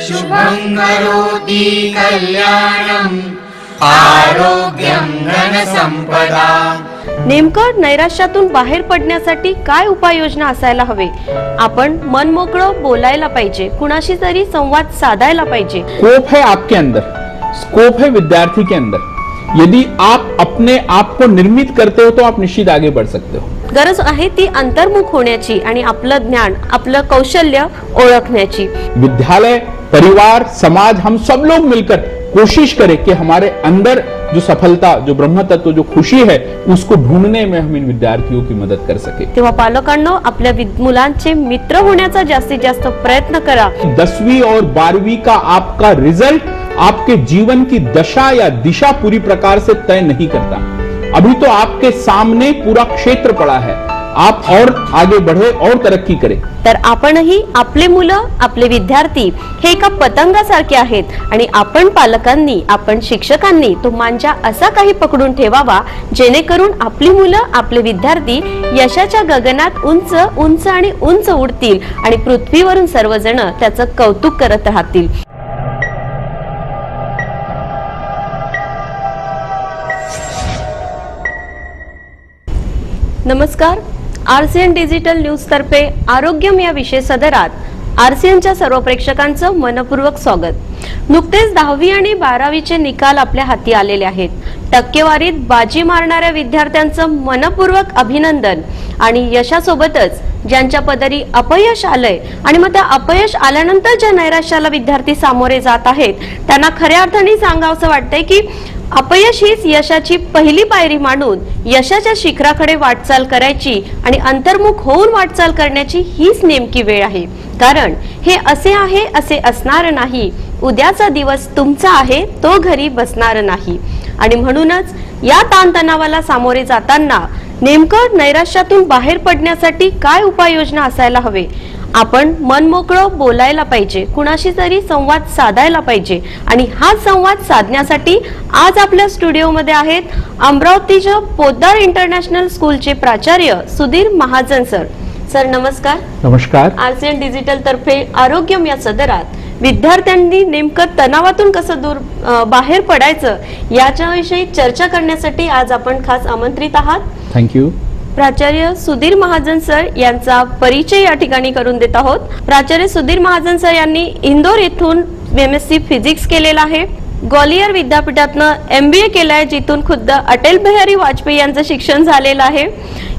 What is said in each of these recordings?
शुभं करोति कल्याणं आरोग्यं धनसंपदाम्। नेमकं नैराश्यातून बाहेर पडण्यासाठी काय उपाययोजना असायला हवे? आपण मन मोकळं बोलायला पाहिजे, कुणाशी तरी संवाद साधायला पाहिजे। स्कोप है आपके अंदर, स्कोप है विद्यार्थी के अंदर। यदि आप अपने आप को निर्मित करते हो तो आप निश्चित आगे बढ़ सकते हो। गरज आहे ती अंतर्मुख होण्याची आणि आपलं ज्ञान, आपलं कौशल्य ओळखण्याची। विद्यालय, परिवार, समाज, हम सब लोग मिलकर कोशिश करें कि हमारे अंदर जो सफलता, जो ब्रह्म तत्व, जो खुशी है, उसको ढूंढने में हम इन विद्यार्थियों की मदद कर सके। तेव्हा पालकांनो आपल्या मुलांचे मित्र होण्याचा जास्तीत जास्त प्रयत्न करा। 10वीं और 12वीं का आपका रिजल्ट आपके जीवन की दशा या दिशा पूरी प्रकार से तय नहीं करता। अभी तो आपके सामने पूरा क्षेत्र पड़ा है, आप और आगे बढ़े और तरक्की करें। तर आपणही, आपले मुलं, आपले विद्यार्थी हे एका पतंगासारखे आहेत आणि आपण पालकांनी, आपण शिक्षकांनी तो मांजा असा काही पकडून ठेवावा जेणेकरून आपली मुलं, आपले विद्यार्थी यशाच्या गगनात उंच उंच आणि उंच उडतील आणि पृथ्वीवरून सर्वजण त्याचं कौतुक करत राहतील। नमस्कार, आरसीएन डिजिटल न्यूज तर्फे आरोग्यम या विशेष सदरात आरसीएनच्या सर्व प्रेक्षकांचं मनपूर्वक स्वागत। नुकतेच 10वी आणि 12वीचे निकाल आपल्या हाती आलेले आहेत। टक्केवारीत बाजी मारणाऱ्या विद्यार्थ्यांचं मनपूर्वक अभिनंदन आणि यशासोबतच ज्यांच्या पदरी अपयश आलंय आणि मग त्या अपयश आल्यानंतर ज्या नैराश्याला विद्यार्थी सामोरे जात आहेत त्यांना खऱ्या अर्थाने सांगावंसं वाटतंय की अपयश हीच यशाची पहिली पायरी मानून यशाच्या शिखराकडे वाटचाल करायची आणि अंतर्मुख होऊन वाटचाल करण्याची हीच नेमकी वेळ आहे। कारण हे असे आहे असे असणार नाही, उद्याचा दिवस तुमचा आहे, तो घरी बसणार नाही। आणि म्हणूनच या ताणतणावाला सामोरे जाताना नेमकं नैराश्यातून बाहेर पडण्यासाठी काय उपाययोजना असायला हवे? आपण मन मोकळं बोलायला पाहिजे, कुणाशी तरी संवाद साधायला पाहिजे आणि हा संवाद साधण्यासाठी आज आपल्या स्टुडिओमध्ये आहेत अमरावतीच्या पोद्दार इंटरनॅशनल स्कूलचे प्राचार्य सुधीर महाजन सर। सर नमस्कार। नमस्कार। आरसीएन डिजिटल तर्फे आरोग्यम या सदरात विद्यार्थ्यांनी नेमकं तणावातून कसं दूर बाहेर पडायचं याच्याविषयी चर्चा करण्यासाठी आज आपण खास आमंत्रित आहात। थँक्यू। प्राचार्य सुधीर महाजन सर यांचा परिचय या ठिकाणी करून देत आहोत। प्राचार्य सुधीर महाजन सर यांनी इंदोर येथून MSc फिजिक्स केलेला आहे। ग्वालियर विद्यापीठातनं MBA केलाय, जिथून खुद्द अटल बिहारी वाजपेयी यांचं शिक्षण झालेलं आहे।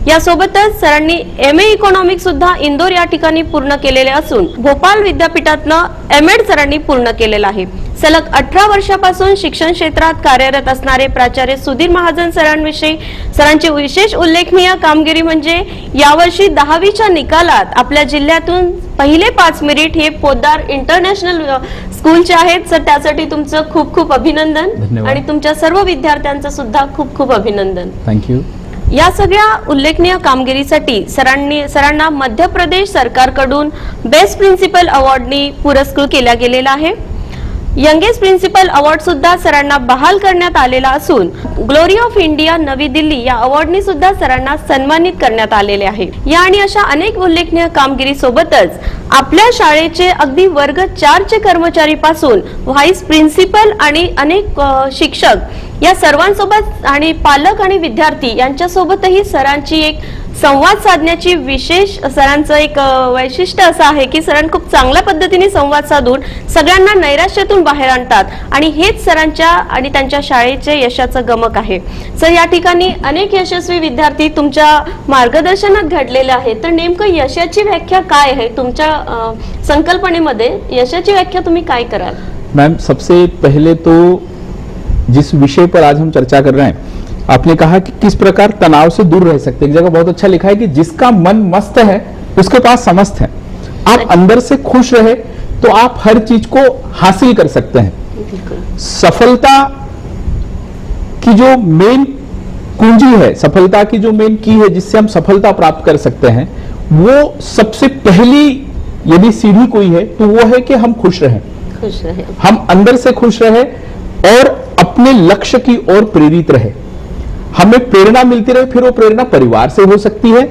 यासोबतच सरांनी MA इकॉनॉमिक्स सुद्धा इंदोर या ठिकाणी पूर्ण केलेले असून भोपाळ विद्यापीठातनं MEd सरांनी पूर्ण केलेलं आहे। सलग 18 वर्षापासून शिक्षण क्षेत्रात कार्यरत असणारे प्राचार्य सुधीर महाजन सरांविषयी सरांची विशेष उल्लेखनीय कामगिरी म्हणजे यावर्षी 10वीच्या निकालात आपल्या जिल्ह्यातून पहिले 5 मेरिट हे पोद्दार इंटरनॅशनल स्कूलचे आहेत। सर त्यासाठी तुमचं खूप खूप अभिनंदन आणि तुमच्या सर्व विद्यार्थ्यांचं सुद्धा खूप खूप अभिनंदन। थँक्यू। या सगळ्या उल्लेखनीय कामगिरीसाठी सरांना मध्य प्रदेश सरकारकडून बेस्ट प्रिन्सिपल अवॉर्डनी पुरस्कृत केला गेलेला आहे। यंगेस्ट प्रिन्सिपल अवॉर्ड सुद्धा सरांना बहाल करण्यात आलेला असून ग्लोरी ऑफ इंडिया नवी दिल्ली या अवॉर्डनी सुद्धा सरांना सन्मानित करण्यात आलेले आहे। या आणि अशा अनेक उल्लेखनीय कामगिरी सोबतच आपल्या शाळेचे अगदी वर्ग 4 चे कर्मचारी पासून व्हाईस प्रिन्सिपल आणि अनेक शिक्षक या सर्वांसोबत आणि पालक आणि विद्यार्थी यांच्यासोबतही सरांची एक संवाद साधण्याची विशेष सरांचं एक वैशिष्ट्य असं आहे की सरांनी खूप चांगल्या पद्धतीने संवाद साधून सगळ्यांना नैराश्यातून बाहेर आणतात आणि हेच सरांच्या आणि त्यांच्या शाळेचे यशाचं गमक आहे। सर या ठिकाणी अनेक यशस्वी विद्यार्थी तुमच्या मार्गदर्शनात घडलेले आहेत, तर नेमकं यशाची व्याख्या काय आहे तुमच्या संकल्पनेमध्ये? यशाची व्याख्या तुम्ही काय कराल? मैम, सबसे पहले तो जिस विषय पर आज हम चर्चा कर रहे हैं, आपने कहा कि किस प्रकार तनाव से दूर रह सकते हैं। एक जगह बहुत अच्छा लिखा है कि जिसका मन मस्त है उसके पास समस्त है। आप अंदर से खुश रहे तो आप हर चीज को हासिल कर सकते हैं। सफलता की जो मेन कुंजी है, सफलता की जो मेन की है जिससे हम सफलता प्राप्त कर सकते हैं, वो सबसे पहली यदि सीढ़ी कोई है तो वो है कि हम खुश रहें। हम अंदर से खुश रहे और अपने लक्ष्य की ओर प्रेरित रहे। हमें प्रेरणा मिलती रहे, फिर वो प्रेरणा परिवार से हो सकती है,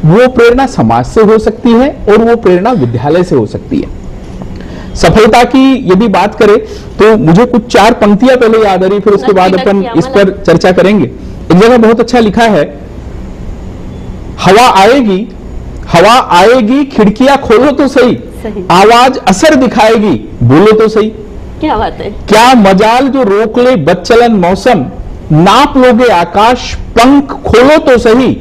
वो प्रेरणा समाज से हो सकती है और वो प्रेरणा विद्यालय से हो सकती है। सफलता की यदि बात करें तो मुझे कुछ 4 पंक्तियां पहले याद आ रही, फिर उसके बाद अपन इस पर चर्चा करेंगे। एक जगह बहुत अच्छा लिखा है, हवा आएगी खिड़कियां खोलो तो सही, आवाज असर दिखाएगी बोलो तो सही। क्या बात है। क्या मजाल जो रोक ले बदचलन मौसम, नाप लोगे आकाश पंख खोलो तो सही,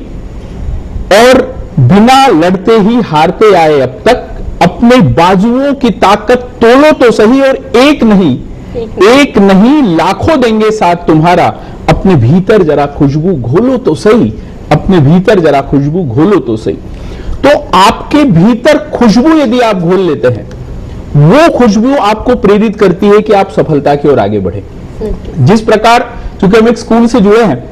और बिना लड़ते ही हारते आए अब तक, अपने बाजुओं की ताकत तोलो तो सही, और एक नहीं लाखों देंगे साथ तुम्हारा, अपने भीतर जरा खुशबू घोलो तो सही, अपने भीतर जरा खुशबू घोलो तो सही। तो आपके भीतर खुशबू यदि आप घोल लेते हैं, वो खुशबू आपको प्रेरित करती है कि आप सफलता की ओर आगे बढ़े। जिस प्रकार, चूंकि हम एक स्कूल से जुड़े हैं,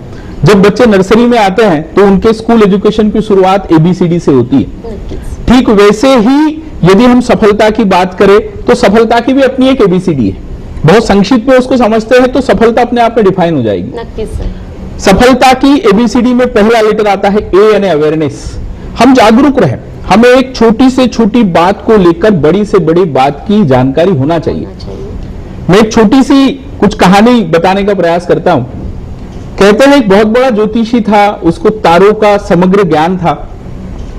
जब बच्चे नर्सरी में आते हैं तो उनके स्कूल एजुकेशन की शुरुआत ABCD से होती है, ठीक वैसे ही यदि हम सफलता की बात करें तो सफलता की भी अपनी एक ABCD है। बहुत संक्षिप्त में उसको समझते हैं तो सफलता अपने आप में डिफाइन हो जाएगी। सफलता की ABCD में पहला लेटर आता है A यानी अवेयरनेस। हम जागरूक रहें, हमें एक छोटी से छोटी बात को लेकर बड़ी से बड़ी बात की जानकारी होना चाहिए। मैं एक छोटी सी कुछ कहानी बताने का प्रयास करता हूं। कहते हैं एक बहुत बड़ा ज्योतिषी था, उसको तारों का समग्र ज्ञान था।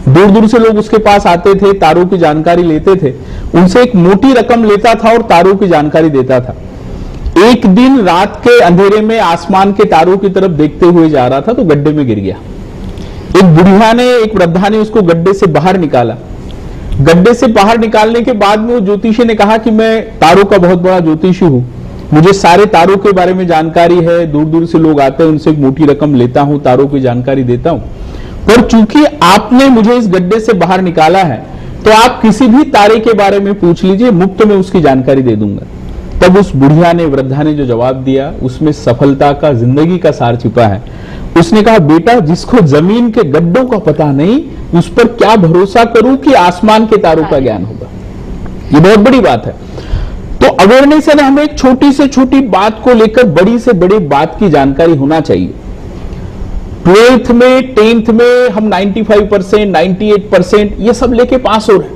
दूर दूर से लोग उसके पास आते थे, तारों की जानकारी लेते थे, उनसे एक मोटी रकम लेता था और तारों की जानकारी देता था। एक दिन रात के अंधेरे में आसमान के तारों की तरफ देखते हुए जा रहा था तो गड्ढे में गिर गया। एक बुढ़िया ने, एक वृद्धा ने उसको गड्ढे से बाहर निकाला। गड्ढे से बाहर निकालने के बाद में वो ज्योतिषी ने कहा कि मैं तारों का बहुत बड़ा ज्योतिषी हूं, मुझे सारे तारों के बारे में जानकारी है, दूर दूर से लोग आते हैं, उनसे एक मोटी रकम लेता हूं, तारों की जानकारी देता हूं, पर चूंकि आपने मुझे इस गड्ढे से बाहर निकाला है तो आप किसी भी तारे के बारे में पूछ लीजिए, मुफ्त में उसकी जानकारी दे दूंगा। तब उस बुढ़िया ने, वृद्धा ने जो जवाब दिया, उसमें सफलता का, जिंदगी का सार छिपा है। उसने कहा, बेटा जिसको जमीन के गड्ढों का पता नहीं, उस पर क्या भरोसा करूं कि आसमान के तारों का ज्ञान होगा। ये बहुत बड़ी बात है। तो अवेयरनेस है, हमें एक छोटी से छोटी बात को लेकर बड़ी से बड़ी बात की जानकारी होना चाहिए। 12th में, 10th में हम 95%, 98% ये सब लेके पास हो रहे हैं,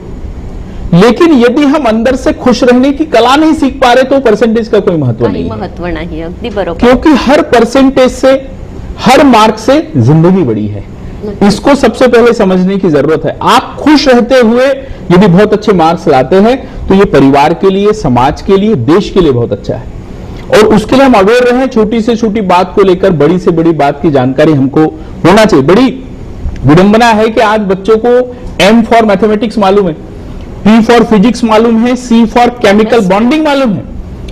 लेकिन यदि हम अंदर से खुश रहने की कला नहीं सीख पा रहे तो परसेंटेज का कोई महत्व नहीं है। अगदी बरोबर। क्योंकि हर परसेंटेज से, हर मार्क से जिंदगी बड़ी है। इसको सबसे पहले समझने की जरूरत है। आप खुश रहते हुए यदि बहुत अच्छे मार्क्स लाते हैं तो ये परिवार के लिए, समाज के लिए, देश के लिए बहुत अच्छा है। और उसके लिए हम अवेयर रहें, छोटी से छोटी बात को लेकर बड़ी से बड़ी बात की जानकारी हमको होना चाहिए। बड़ी विडंबना है कि आज बच्चों को M फॉर मैथमेटिक्स मालूम है, P फॉर फिजिक्स मालूम है, C फॉर केमिकल बॉन्डिंग मालूम है,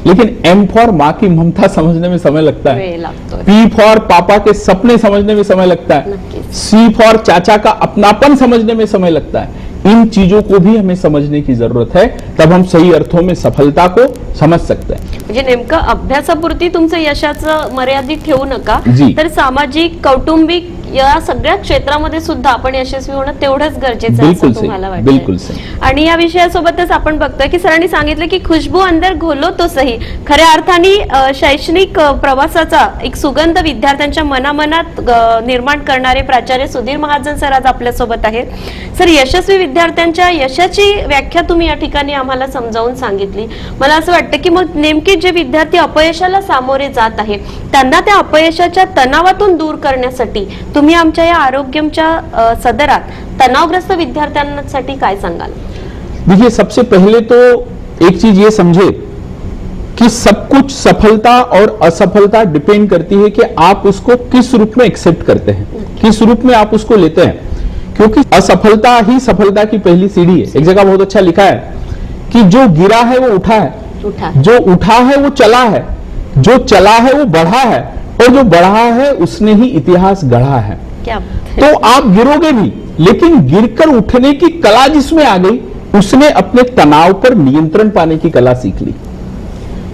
लेकिन M फॉर माँ की ममता समझने में समय लगता है, P फॉर पापा के सपने समझने में समय लगता है, C फॉर चाचा का अपनापन समझने में समय लगता है। इन चीजों को भी हमें समजने की जरूरत है, तब हम सही अर्थों में सफलता को समझ सकते हैं। म्हणजे नेमकं अभ्यासापुरती तुमचं यशाचं मर्यादित ठेवू नका, तर सामाजिक, कौटुंबिक या सगळ्या क्षेत्रामध्ये सुद्धा आपण यशस्वी होणं तेवढंच गरजेचं आहे असं तुम्हाला वाटतं? बिलकुल सही। आणि या विषयासोबतच आपण बघतोय की सरांनी सांगितलं की खुशबू अंदर घोलो तो सही। खऱ्या अर्थाने शैक्षणिक प्रवासाचा एक सुगंध विद्यार्थ्यांच्या मनामनात निर्माण करणारे प्राचार्य सुधीर महाजन सर आज आपल्या सोबत आहेत। सर, यशस्वी विद्यार्थ्यांच्या यशाची व्याख्या तुम्ही या ठिकाणी आम्हाला समजावून सांगितली। मला असं वाटतं की मग नेमके जे विद्यार्थी अपयशाला सामोरे जात आहेत त्यांना त्या अपयशाच्या तणावातून दूर करण्यासाठी तुम्ही आमच्या या आरोग्यमच्या सदरात तणावग्रस्त विद्यार्थ्यांसाठी काय सांगाल? देखिए, सबसे पहले तो एक चीज ये समझे कि सब कुछ सफलता और असफलता डिपेंड करती है कि आप उसको किस रूप में एक्सेप्ट करते हैं, किस रूप में आप उसको लेते हैं। क्योंकि असफलता ही सफलता की पहली सीढ़ी है। एक जगह बहुत अच्छा लिखा है कि जो गिरा है वो उठा है, जो उठा है वो चला है, जो चला है वो बढ़ा है, और जो बढ़ा है उसने ही इतिहास गढ़ा है। क्या? तो आप गिरोगे भी, लेकिन गिरकर उठने की कला जिसमें आ गई, उसने अपने तनाव पर नियंत्रण पाने की कला सीख ली।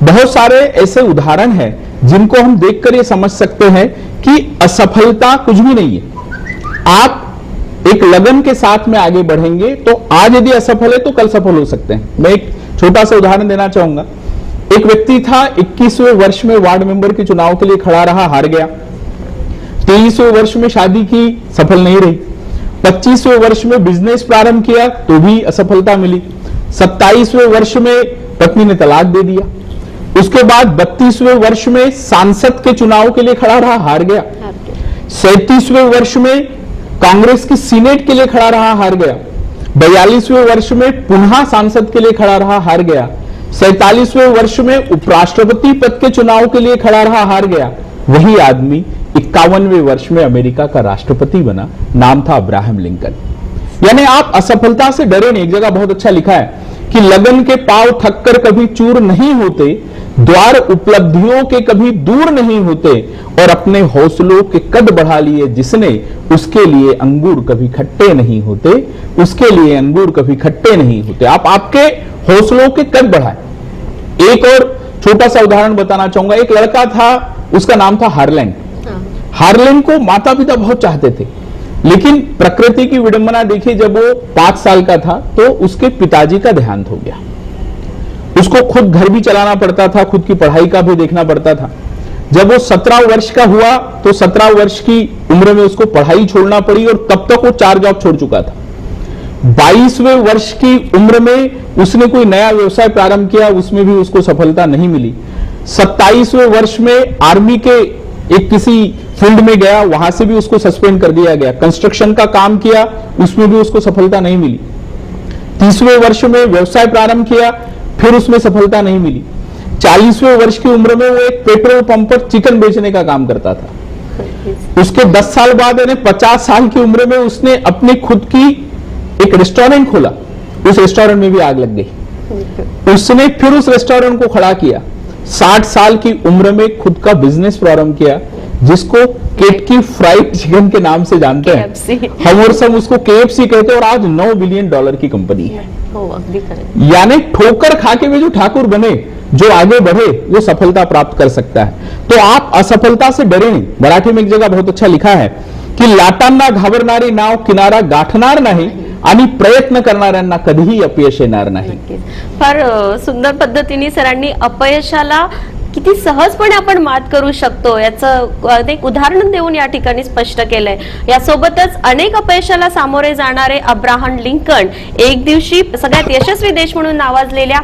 बहुत सारे ऐसे उदाहरण हैं जिनको हम देखकर ये समझ सकते हैं कि असफलता कुछ भी नहीं है। आप एक लगन के साथ में आगे बढ़ेंगे तो आज यदि असफल है तो कल सफल हो सकते हैं। मैं एक छोटा सा उदाहरण देना चाहूंगा। एक व्यक्ति था, 21वें वर्ष में वार्ड मेंबर के चुनाव के लिए खड़ा रहा, हार गया। 23वें वर्ष में शादी की, सफल नहीं रही। 25वें वर्ष में बिजनेस प्रारंभ किया तो भी असफलता मिली। 27वें वर्ष में पत्नी ने तलाक दे दिया। उसके बाद 32वें वर्ष में सांसद के चुनाव के लिए खड़ा रहा, हार गया। 37वें वर्ष में कांग्रेस की सीनेट के लिए खड़ा रहा, हार गया। 42वें वर्ष में पुनः सांसद के लिए खड़ा रहा, हार गया। 47वें वर्ष में उपराष्ट्रपति पद के चुनाव के लिए खड़ा रहा, हार गया। वही आदमी 51वें वर्ष में अमेरिका का राष्ट्रपति बना, नाम था अब्राहम लिंकन। यानी आप असफलता से डरे नहीं। एक जगह बहुत अच्छा लिखा है कि लगन के पांव थककर कभी चूर नहीं होते, द्वार उपलब्धियों के कभी दूर नहीं होते, और अपने हौसलों के कद बढ़ा लिए जिसने, उसके लिए अंगूर कभी खट्टे नहीं होते, उसके लिए अंगूर कभी खट्टे नहीं होते। आप आपके हौसलों के कद बढ़ाए। एक और छोटा सा उदाहरण बताना चाहूंगा। एक लड़का था, उसका नाम था हार्लैंड। हार्लैंड को माता पिता बहुत चाहते थे, लेकिन प्रकृति की विडंबना देखी, जब वो 5 साल का था तो उसके पिताजी का देहांत हो गया। उसको खुद घर भी चलाना पड़ता था, खुद की पढ़ाई का भी देखना पड़ता था। जब वो 17 वर्ष का हुआ तो 17 वर्ष की उम्र में उसको पढ़ाई छोड़ना पड़ी, और तब तक वो 4 जॉब छोड़ चुका था। 22वें वर्ष की उम्र में उसने कोई नया व्यवसाय प्रारंभ किया, उसमें भी उसको सफलता नहीं मिली। 27वें वर्ष में आर्मी के एक किसी फील्ड में गया, वहां से भी उसको सस्पेंड कर दिया गया। कंस्ट्रक्शन का काम किया, उसमें भी उसको सफलता नहीं मिली। 30वें वर्ष में व्यवसाय प्रारंभ किया, फिर उसमें सफलता नहीं मिली। 40वें वर्ष की उम्र में वो एक पेट्रोल पंप पर चिकन बेचने का काम करता था। उसके 10 साल बाद यानी 50 साल की उम्र में उसने अपनी खुद की एक रेस्टोरेंट खोला। उस रेस्टोरेंट में भी आग लग गई। उसने फिर उस रेस्टोरेंट को खड़ा किया। 60 साल की उम्र में खुद का बिजनेस प्रारंभ किया, जिसको केटकी फ्राइड चिकन के नाम से जानते हैं। हम और सब उसको KFC कहते हैं, और आज $9 बिलियन की कंपनी है। यानी ठोकर खा के वे जो ठाकुर बने, जो आगे बढ़े, वो सफलता प्राप्त कर सकता है। तो आप असफलता से डरे नहीं। मराठी में एक जगह बहुत अच्छा लिखा है की लाटांना घाबरणारी नाव किनारा गाठणार नाही आणि प्रयत्न करणाऱ्यांना कधीही अपयश येणार नाही. फार सुंदर पद्धतीने सरांनी अपयशाला किती सहजपणे आपण मात करू शकतो याचं एक उदाहरण देऊन या ठिकाणी स्पष्ट केलंय. यासोबतच अनेक अपयशाला सामोरे जाणारे अब्राहम लिंकन एक दिवशी सगळ्यात यशस्वी देश म्हणून नावाजलेल्या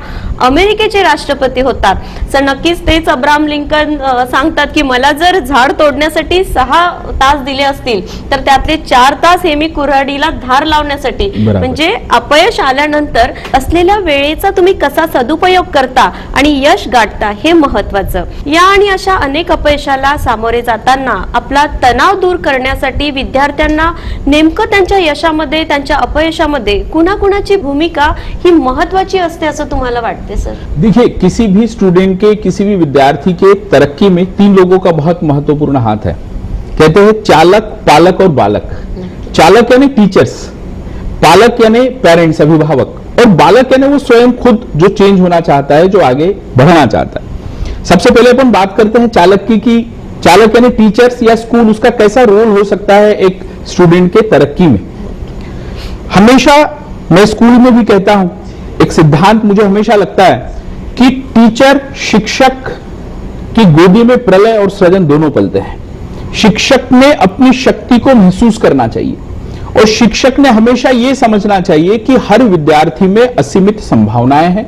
अमेरिकेचे राष्ट्रपती होतात. तर नक्कीच तेच अब्राहम लिंकन सांगतात की मला जर झाड तोडण्यासाठी 6 तास दिले असतील तर त्यातले 4 तास हे मी कुऱ्हाडीला धार लावण्यासाठी. म्हणजे अपयश आल्यानंतर असलेल्या वेळेचा तुम्ही कसा सदुपयोग करता आणि यश गाठता हे महत्त्वाचं. या आणि अशा अनेक अपयशाला सामोरे जाताना आपला तणाव दूर करण्यासाठी विद्यार्थ्यांना नेमकं त्यांच्या यशामध्ये त्यांच्या अपयशामध्ये कुणाकुणाची भूमिका ही महत्त्वाची असते असं तुम्हाला वाटते सर? देखिए, किसी भी स्टूडेंट के, किसी भी विद्यार्थी के तरक्की में 3 लोगों का बहुत महत्वपूर्ण हाथ है. कहते हैं चालक, पालक और बालक. चालक यानी टीचर्स, पालक यानी पेरेंट्स, अभिभावक, और बालक यानी वो स्वयं खुद जो चेंज होना चाहता है, जो आगे बढ़ना चाहता है. सबसे पहले अपन बात करते हैं चालक की कि चालक यानी टीचर्स या स्कूल, उसका कैसा रोल हो सकता है एक स्टूडेंट के तरक्की में. हमेशा मैं स्कूल में भी कहता हूं, एक सिद्धांत मुझे हमेशा लगता है कि टीचर, शिक्षक की गोदी में प्रलय और सृजन दोनों पलते हैं. शिक्षक ने अपनी शक्ति को महसूस करना चाहिए, और शिक्षक ने हमेशा यह समझना चाहिए कि हर विद्यार्थी में असीमित संभावनाएं हैं,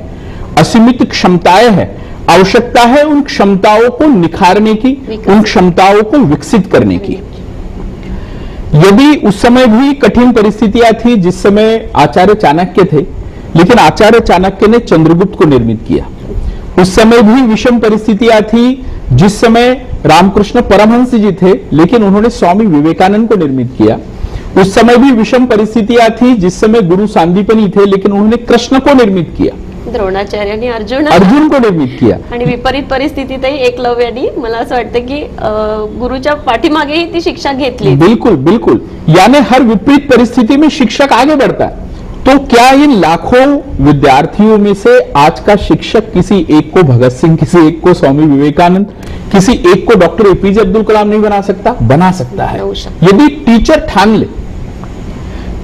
असीमित क्षमताएं हैं. आवश्यकता है उन क्षमताओं को निखारने की, उन क्षमताओं को विकसित करने की. यदि उस समय भी कठिन परिस्थितियां थी, जिस समय आचार्य चाणक्य थे, लेकिन आचार्य चाणक्य ने चंद्रगुप्त को निर्मित किया. उस समय भी विषम परिस्थितियां थी, जिस समय रामकृष्ण परमहंस जी थे, लेकिन उन्होंने स्वामी विवेकानंद को निर्मित किया. उस समय भी विषम परिस्थितियां थी, जिस समय गुरु सांदीपनी थे, लेकिन उन्होंने कृष्ण को निर्मित किया. द्रोणाचार्यांनी अर्जुन को निर्मित किया. आणि विपरीत परिस्थितीतही एकलव्याने मला असं वाटतं की गुरुच्या पाठीमागेही ती शिक्षा घेतली. बिल्कुल बिल्कुल. यानी हर विपरीत परिस्थिति में शिक्षक आगे बढ़ता है. तो क्या इन लाखों विद्यार्थियों में से आज का शिक्षक किसी एक को भगत सिंह, किसी एक को स्वामी विवेकानंद, किसी एक को डॉक्टर APJ अब्दुल कलाम नहीं बना सकता? बना सकता है, यदि टीचर ठान ले.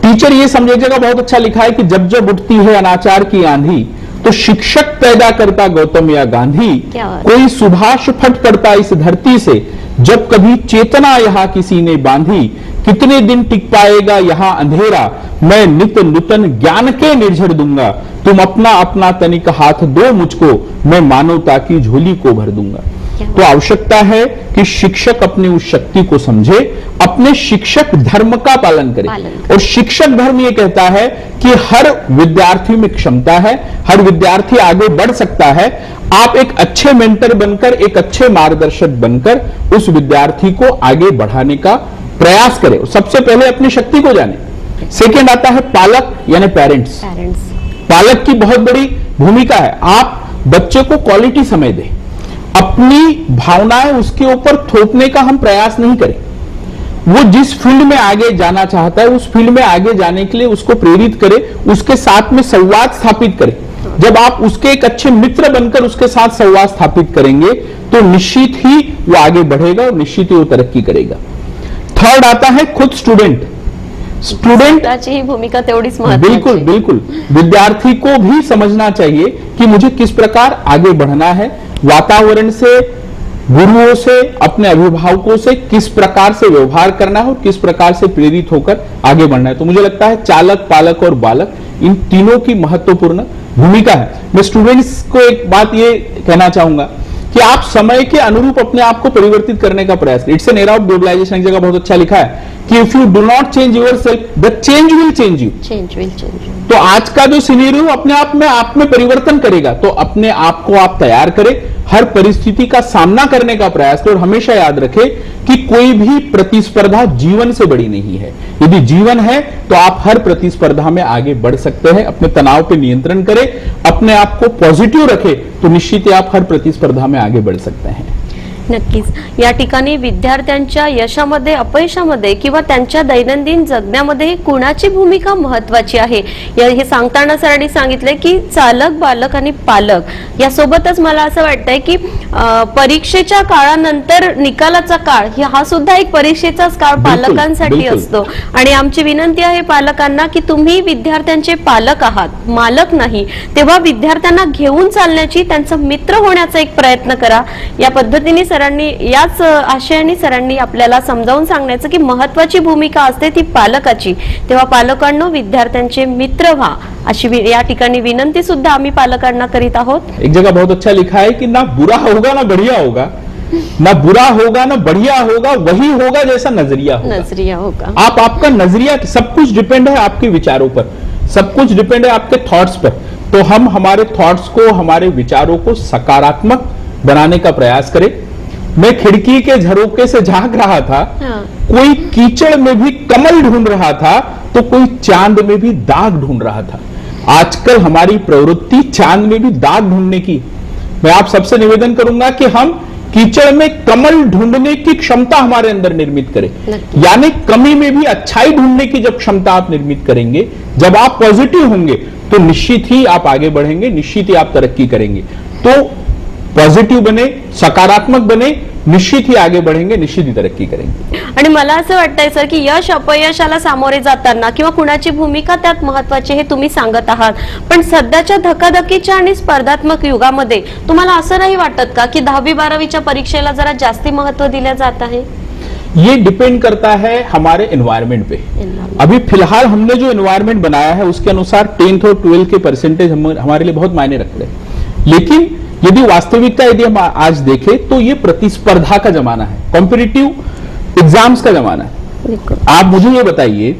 टीचर ये समझिएगा, बहुत अच्छा लिखा है कि जब जब उठती है अनाचार की आंधी तो तो शिक्षक पैदा करता गौतम या गांधी, क्या बात। कोई सुभाष फट पड़ता इस धरती से, जब कभी चेतना यहां किसी ने बांधी, कितने दिन टिक पाएगा यहां अंधेरा, मैं नित नूतन ज्ञान के निर्झर दूंगा, तुम अपना अपना तनिक हाथ दो मुझको, मैं मानवता की झोली को भर दूंगा। तो आवश्यकता है कि शिक्षक अपनी उस शक्ति को समझे, अपने शिक्षक धर्म का पालन करे। और शिक्षक धर्म ये कहता है कि हर विद्यार्थी में क्षमता है, हर विद्यार्थी आगे बढ़ सकता है। आप एक अच्छे मेंटर बनकर, एक अच्छे मार्गदर्शक बनकर उस विद्यार्थी को आगे बढ़ाने का प्रयास करें। सबसे पहले अपनी शक्ति को जाने। सेकेंड आता है पालक यानी पेरेंट्स। पालक की बहुत बड़ी भूमिका है। आप बच्चे को क्वालिटी समय दें, अपनी भावनाएं उसके ऊपर थोपने का हम प्रयास नहीं करें। वो जिस फील्ड में आगे जाना चाहता है उस फील्ड में आगे जाने के लिए उसको प्रेरित करें, उसके साथ में संवाद स्थापित करें। जब आप उसके एक अच्छे मित्र बनकर उसके साथ संवाद स्थापित करेंगे तो निश्चित ही वो आगे बढ़ेगा और निश्चित ही वो तरक्की करेगा। थर्ड आता है खुद स्टूडेंट। ही भूमिका तेवढीच महत्त्वाची। बिल्कुल बिल्कुल, विद्यार्थी को भी समझना चाहिए कि मुझे किस प्रकार आगे बढ़ना है, वातावरण से, गुरुओं से, अपने अभिभावकों से किस प्रकार से व्यवहार करना है और किस प्रकार से प्रेरित होकर आगे बढ़ना है। तो मुझे लगता है चालक, पालक और बालक इन तीनों की महत्वपूर्ण भूमिका है। मैं स्टूडेंट्स को एक बात ये कहना चाहूंगा कि आप समय के अनुरूप अपने आप को परिवर्तित करने का प्रयास करें। It's an era of globalization, एक जगह बहुत अच्छा लिखा है कि if you do not change yourself the change will change you. तो आज का जो सिनेरियो अपने आप में परिवर्तन करेगा, तो अपने आप को आप तैयार करें, हर परिस्थिति का सामना करने का प्रयास करें और हमेशा याद रखें कि कोई भी प्रतिस्पर्धा जीवन से बड़ी नहीं है। यदि जीवन है तो आप हर प्रतिस्पर्धा में आगे बढ़ सकते हैं। अपने तनाव पे नियंत्रण करें, अपने आप को पॉझिटिव्ह रखें, तो निश्चित ही आप हर प्रतिस्पर्धा में आगे बढ़ सकते हैं। नक्कीच या ठिकाणी विद्यार्थ्यांच्या यशामध्ये, अपयशामध्ये किंवा त्यांच्या दैनंदिन जगण्यामध्ये कुणाची भूमिका महत्त्वाची आहे हे सांगताना सरांनी सांगितले की चालक, बालक आणि पालक यासोबतच मला असं वाटतंय की परीक्षेच्या काळानंतर निकालाचा काळ हा सुद्धा एक परीक्षेचाच काळ पालकांसाठी असतो आणि आमची विनंती आहे पालकांना की तुम्ही विद्यार्थ्यांचे पालक आहात, मालक नाही, तेव्हा विद्यार्थ्यांना घेऊन चालण्याची, त्यांचा मित्र होण्याचा एक प्रयत्न करा। या पद्धतीने सरांनी, याच आशयाने सरांनी आपल्याला समजावून सांगण्याचं की महत्त्वाची भूमिका असते ती पालकाची, तेव्हा पालकांनो विद्यार्थ्यांचे मित्र व्हा अशी या ठिकाणी विनंती सुद्धा आम्ही पालकांना करीत आहोत। एक जगह बहुत अच्छा लिखा है कि ना बुरा होगा ना बढ़िया होगा, ना बुरा होगा ना बढ़िया होगा, वही होगा जैसा नजरिया होगा। आप आपका नजरिया, सब कुछ डिपेंड है आपके विचारों पर, सब कुछ डिपेंड है आपके थॉट्स पर। तो हम हमारे थॉट्स को, हमारे विचारों को सकारात्मक बनाने का प्रयास करें। मैं खिड़की के झरोके से झांक रहा था, कोई कीचड़ में भी कमल ढूंढ रहा था तो कोई चांद में भी दाग ढूंढ रहा था। आजकल हमारी प्रवृत्ति चांद में भी दाग ढूंढने की। मैं आप सबसे निवेदन करूंगा कि हम कीचड़ में कमल ढूंढने की क्षमता हमारे अंदर निर्मित करें, यानी कमी में भी अच्छाई ढूंढने की जब क्षमता आप निर्मित करेंगे, जब आप पॉजिटिव होंगे तो निश्चित ही आप आगे बढ़ेंगे, निश्चित ही आप तरक्की करेंगे। तो पॉझिटिव्ह बने, सकारात्मक बने, निश्चित ही आगे बढ़ेंगे, निश्चित ही तरक्की करेंगे। आणि मला असं वाटतंय सर की यश अपयशाला सामोरे जाताना किंवा कुणाची भूमिका त्यात महत्त्वाची हे तुम्ही सांगत आहात, पण सध्याच्या धकाधकीच्या आणि स्पर्धात्मक युगामध्ये तुम्हाला असं नाही वाटत का की 10वी-12वीच्या परीक्षेला जरा जास्ती महत्त्व दिले जात आहे? ये डिपेंड करता है हमारे एनवायरमेंट पे। अभी फिलहाल हमने जो एनवायरमेंट बनाया है उसके अनुसार 10th और 12th के परसेंटेज हमारे लिए बहुत मायने रखते हैं, लेकिन यदि वास्तविकता यदि हम आज देखें तो ये प्रतिस्पर्धा का जमाना है, कॉम्पिटिटिव एग्जाम्स का जमाना है। आप मुझे ये बताइए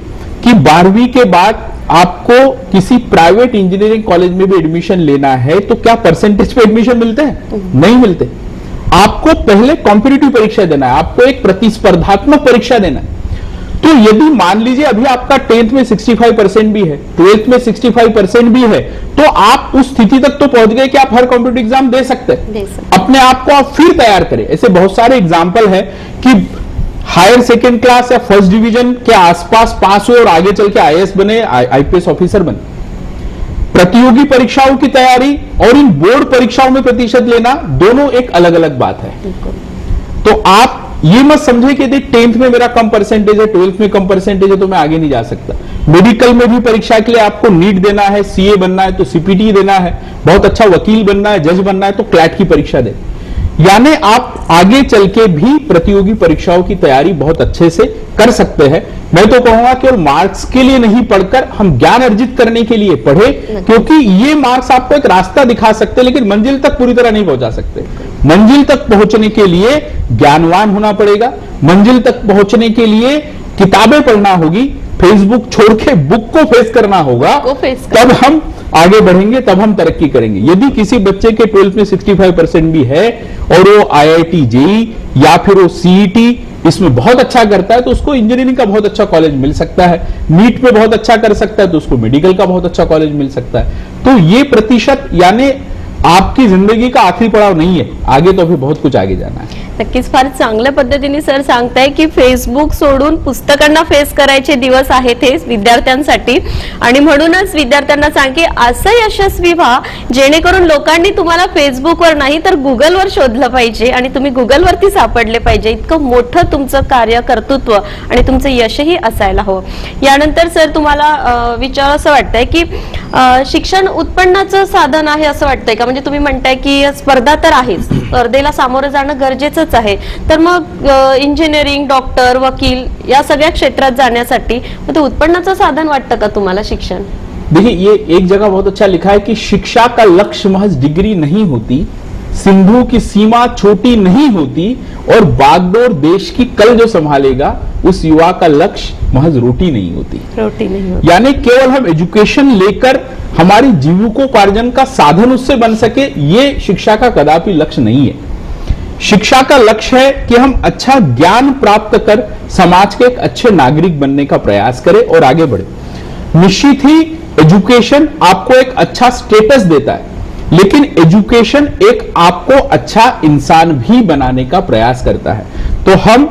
कि 12वीं के बाद आपको किसी प्राइवेट इंजीनियरिंग कॉलेज में भी एडमिशन लेना है तो क्या परसेंटेज पे एडमिशन मिलते हैं? नहीं मिलते। आपको पहले कॉम्पिटिटिव परीक्षा देना है, आपको एक प्रतिस्पर्धात्मक परीक्षा देना है। तो यदि मान लीजिए अभी आपका 10th में 65% भी है, 12th में 65% भी है, तो आप उस स्थिति तक तो पहुंच गए कि आप हर कॉम्पिटिटिव एग्जाम दे सकते हैं। अपने आप को आप फिर तैयार करें। ऐसे बहुत सारे एग्जाम्पल है कि हायर सेकेंड क्लास या फर्स्ट डिवीजन के आसपास पास हुए और आगे चल के IAS बने, IPS ऑफिसर बने। प्रतियोगी परीक्षाओं की तैयारी और इन बोर्ड परीक्षाओं में प्रतिशत लेना दोनों एक अलग अलग बात है। तो आप ये मत समझे कि यदि 10th में मेरा कम परसेंटेज है, 12th में कम परसेंटेज है तो मैं आगे नहीं जा सकता। मेडिकल में भी परीक्षा के लिए आपको नीट देना है, सीए बनना है तो सीपीटी देना है, बहुत अच्छा वकील बनना है, जज बनना है तो क्लैट की परीक्षा दे। यानी आप आगे चल के भी प्रतियोगी परीक्षाओं की तैयारी बहुत अच्छे से कर सकते हैं। मैं तो कहूंगा केवल मार्क्स के लिए नहीं पढ़कर हम ज्ञान अर्जित करने के लिए पढ़े, क्योंकि ये मार्क्स आपको एक रास्ता दिखा सकते हैं लेकिन मंजिल तक पूरी तरह नहीं पहुंचा सकते। मंजिल तक पहुंचने के लिए ज्ञानवान होना पड़ेगा, मंजिल तक पहुंचने के लिए किताबें पढ़ना होगी, फेसबुक छोड़ के बुक को फेस करना होगा, तब हम आगे बढ़ेंगे, तब हम तरक्की करेंगे। यदि किसी बच्चे के 12th में 65% भी है और वो IIT JEE या फिर वो CET इसमें बहुत अच्छा करता है तो उसको इंजीनियरिंग का बहुत अच्छा कॉलेज मिल सकता है, नीट पे बहुत अच्छा कर सकता है तो उसको मेडिकल का बहुत अच्छा कॉलेज मिल सकता है। तो ये प्रतिशत यानी आपकी जिंदगी का आखिरी पड़ाव नहीं है, आगे तो अभी बहुत कुछ आगे जाना है। नक्कीच फार चांगल्या पद्धतीने सर सांगताय की फेसबुक सोडून पुस्तकांना फेस करायचे दिवस आहेत हे विद्यार्थ्यांसाठी, आणि म्हणूनच विद्यार्थ्यांना सांग की असं यशस्वी व्हा जेणेकरून लोकांनी तुम्हाला फेसबुकवर नाही तर गुगलवर शोधलं पाहिजे आणि तुम्ही गुगलवरती सापडले पाहिजे। इतकं मोठं तुमचं कार्य, कर्तृत्व आणि तुमचं यशही असायला हवं। यानंतर सर तुम्हाला विचार असं वाटतंय की शिक्षण उत्पन्नाचं साधन आहे असं वाटतंय का? म्हणजे तुम्ही म्हणताय की स्पर्धा तर आहेच, स्पर्धेला सामोरं जाणं गरजेचंच आहे, तर मग इंजिनिअरिंग, डॉक्टर, वकील या सगळ्या क्षेत्रात जाण्यासाठी मग ते उत्पन्नाचं साधन वाटतं का तुम्हाला शिक्षण? देखिए, ये एक जगह बहुत अच्छा लिखा है कि शिक्षा का लक्ष्य महज डिग्री नहीं होती, सिंधु की सीमा छोटी नहीं होती और बागडोर देश की कल जो संभालेगा उस युवा का लक्ष्य महज रोटी नहीं होती। रोटी नहीं होती यानी केवल हम एजुकेशन लेकर हमारी जीविकोपार्जन का साधन उससे बन सके, ये शिक्षा का कदापि लक्ष्य नहीं है। शिक्षा का लक्ष्य है कि हम अच्छा ज्ञान प्राप्त कर समाज के एक अच्छे नागरिक बनने का प्रयास करें और आगे बढ़े। निश्चित ही एजुकेशन आपको एक अच्छा स्टेटस देता है, लेकिन एजुकेशन एक आपको अच्छा इंसान भी बनाने का प्रयास करता है। तो हम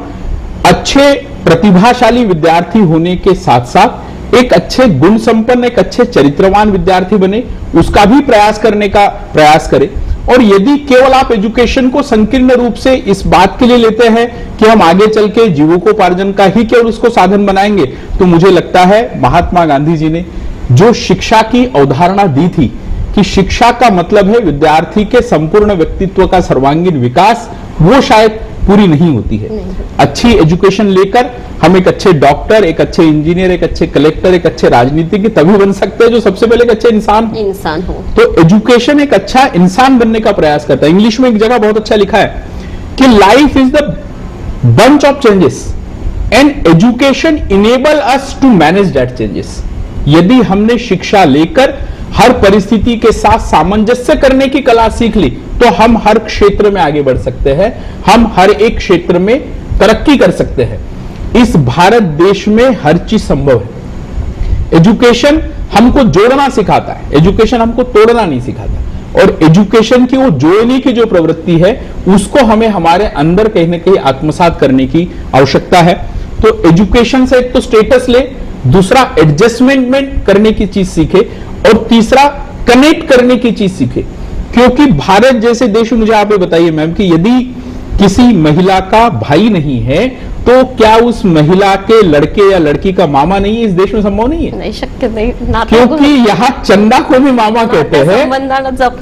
अच्छे प्रतिभाशाली विद्यार्थी होने के साथ साथ एक अच्छे गुण संपन्न, एक अच्छे चरित्रवान विद्यार्थी बने, उसका भी प्रयास करने का प्रयास करें। और यदि केवल आप एजुकेशन को संकीर्ण रूप से इस बात के लिए लेते हैं कि हम आगे चल के जीविकोपार्जन का ही केवल उसको साधन बनाएंगे, तो मुझे लगता है महात्मा गांधी जी ने जो शिक्षा की अवधारणा दी थी कि शिक्षा का मतलब है विद्यार्थी के संपूर्ण व्यक्तित्व का सर्वांगीण विकास, वो शायद पूरी नहीं होती है। अच्छी एजुकेशन लेकर हम एक अच्छे डॉक्टर, एक अच्छे इंजीनियर, एक अच्छे कलेक्टर, एक अच्छे राजनीतिज्ञ तभी बन सकते हैं जो सबसे पहले एक अच्छे इंसान हो। तो एजुकेशन एक अच्छा इंसान बनने का प्रयास करता है। इंग्लिश में एक जगह बहुत अच्छा लिखा है कि life is the bunch of changes and education enable us to manage that changes. यदि हमने शिक्षा लेकर हर परिस्थिति के साथ सामंजस्य करने की कला सीख ली तो हम हर क्षेत्र में आगे बढ़ सकते हैं, हम हर एक क्षेत्र में तरक्की कर सकते हैं। इस भारत देश में हर चीज संभव है। एजुकेशन हमको जोड़ना सिखाता है, एजुकेशन हमको तोड़ना नहीं सिखाता। और एजुकेशन की वो जोड़ने की जो प्रवृत्ति है उसको हमें हमारे अंदर कहीं ना कहीं आत्मसात करने की आवश्यकता है। तो एजुकेशन से एक तो स्टेटस ले, दूसरा एडजस्टमेंट करने की चीज सीखे और तीसरा कनेक्ट करने की चीज सीखे। क्योंकि भारत जैसे देश में, मुझे आप ये बताइए मैम, कि यदि किसी महिला का भाई नहीं है तो क्या उस महिला के लड़के या लड़की का मामा नहीं है? इस देश में संभव नहीं है, नहीं, शक्य नहीं। क्योंकि यहाँ चंदा को भी मामा कहते हैं